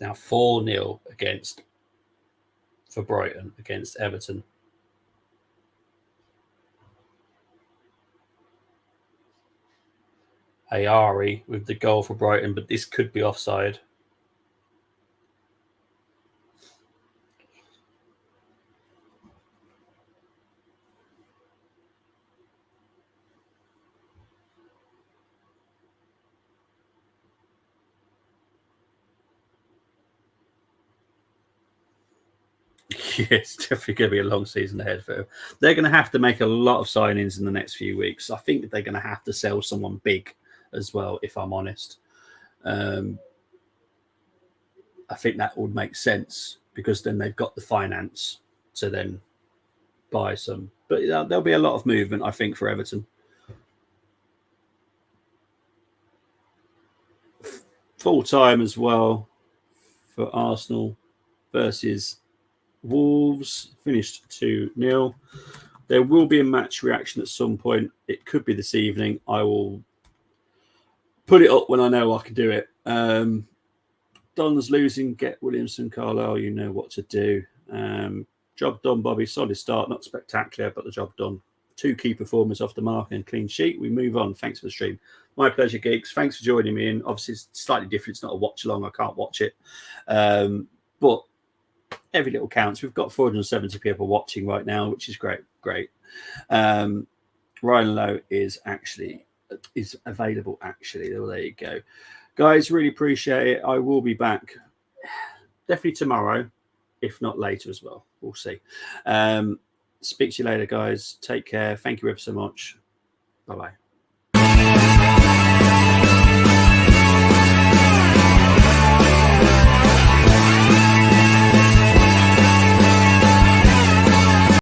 Now 4-0 for Brighton against Everton. Ayari with the goal for Brighton, but this could be offside. Yeah, it's definitely going to be a long season ahead for them. They're going to have to make a lot of signings in the next few weeks. I think they're going to have to sell someone big as well, if I'm honest. I think that would make sense because then they've got the finance to then buy some. But there'll be a lot of movement, I think, for Everton. Full time as well for Arsenal versus Wolves, finished 2-0. There will be a match reaction at some point. It could be this evening. I will put it up when I know I can do it. Don's losing. Get Williamson, Carlisle. You know what to do. Job done, Bobby. Solid start. Not spectacular, but the job done. 2 key performers off the mark and clean sheet. We move on. Thanks for the stream. My pleasure, geeks. Thanks for joining me in. Obviously, it's slightly different. It's not a watch along. I can't watch it. But every little counts. We've got 470 people watching right now, which is great. Ryan Lowe is available. Well, there you go, guys. Really appreciate it. I will be back definitely tomorrow, if not later as well. We'll see. Speak to you later, guys. Take care. Thank you ever so much. Bye bye.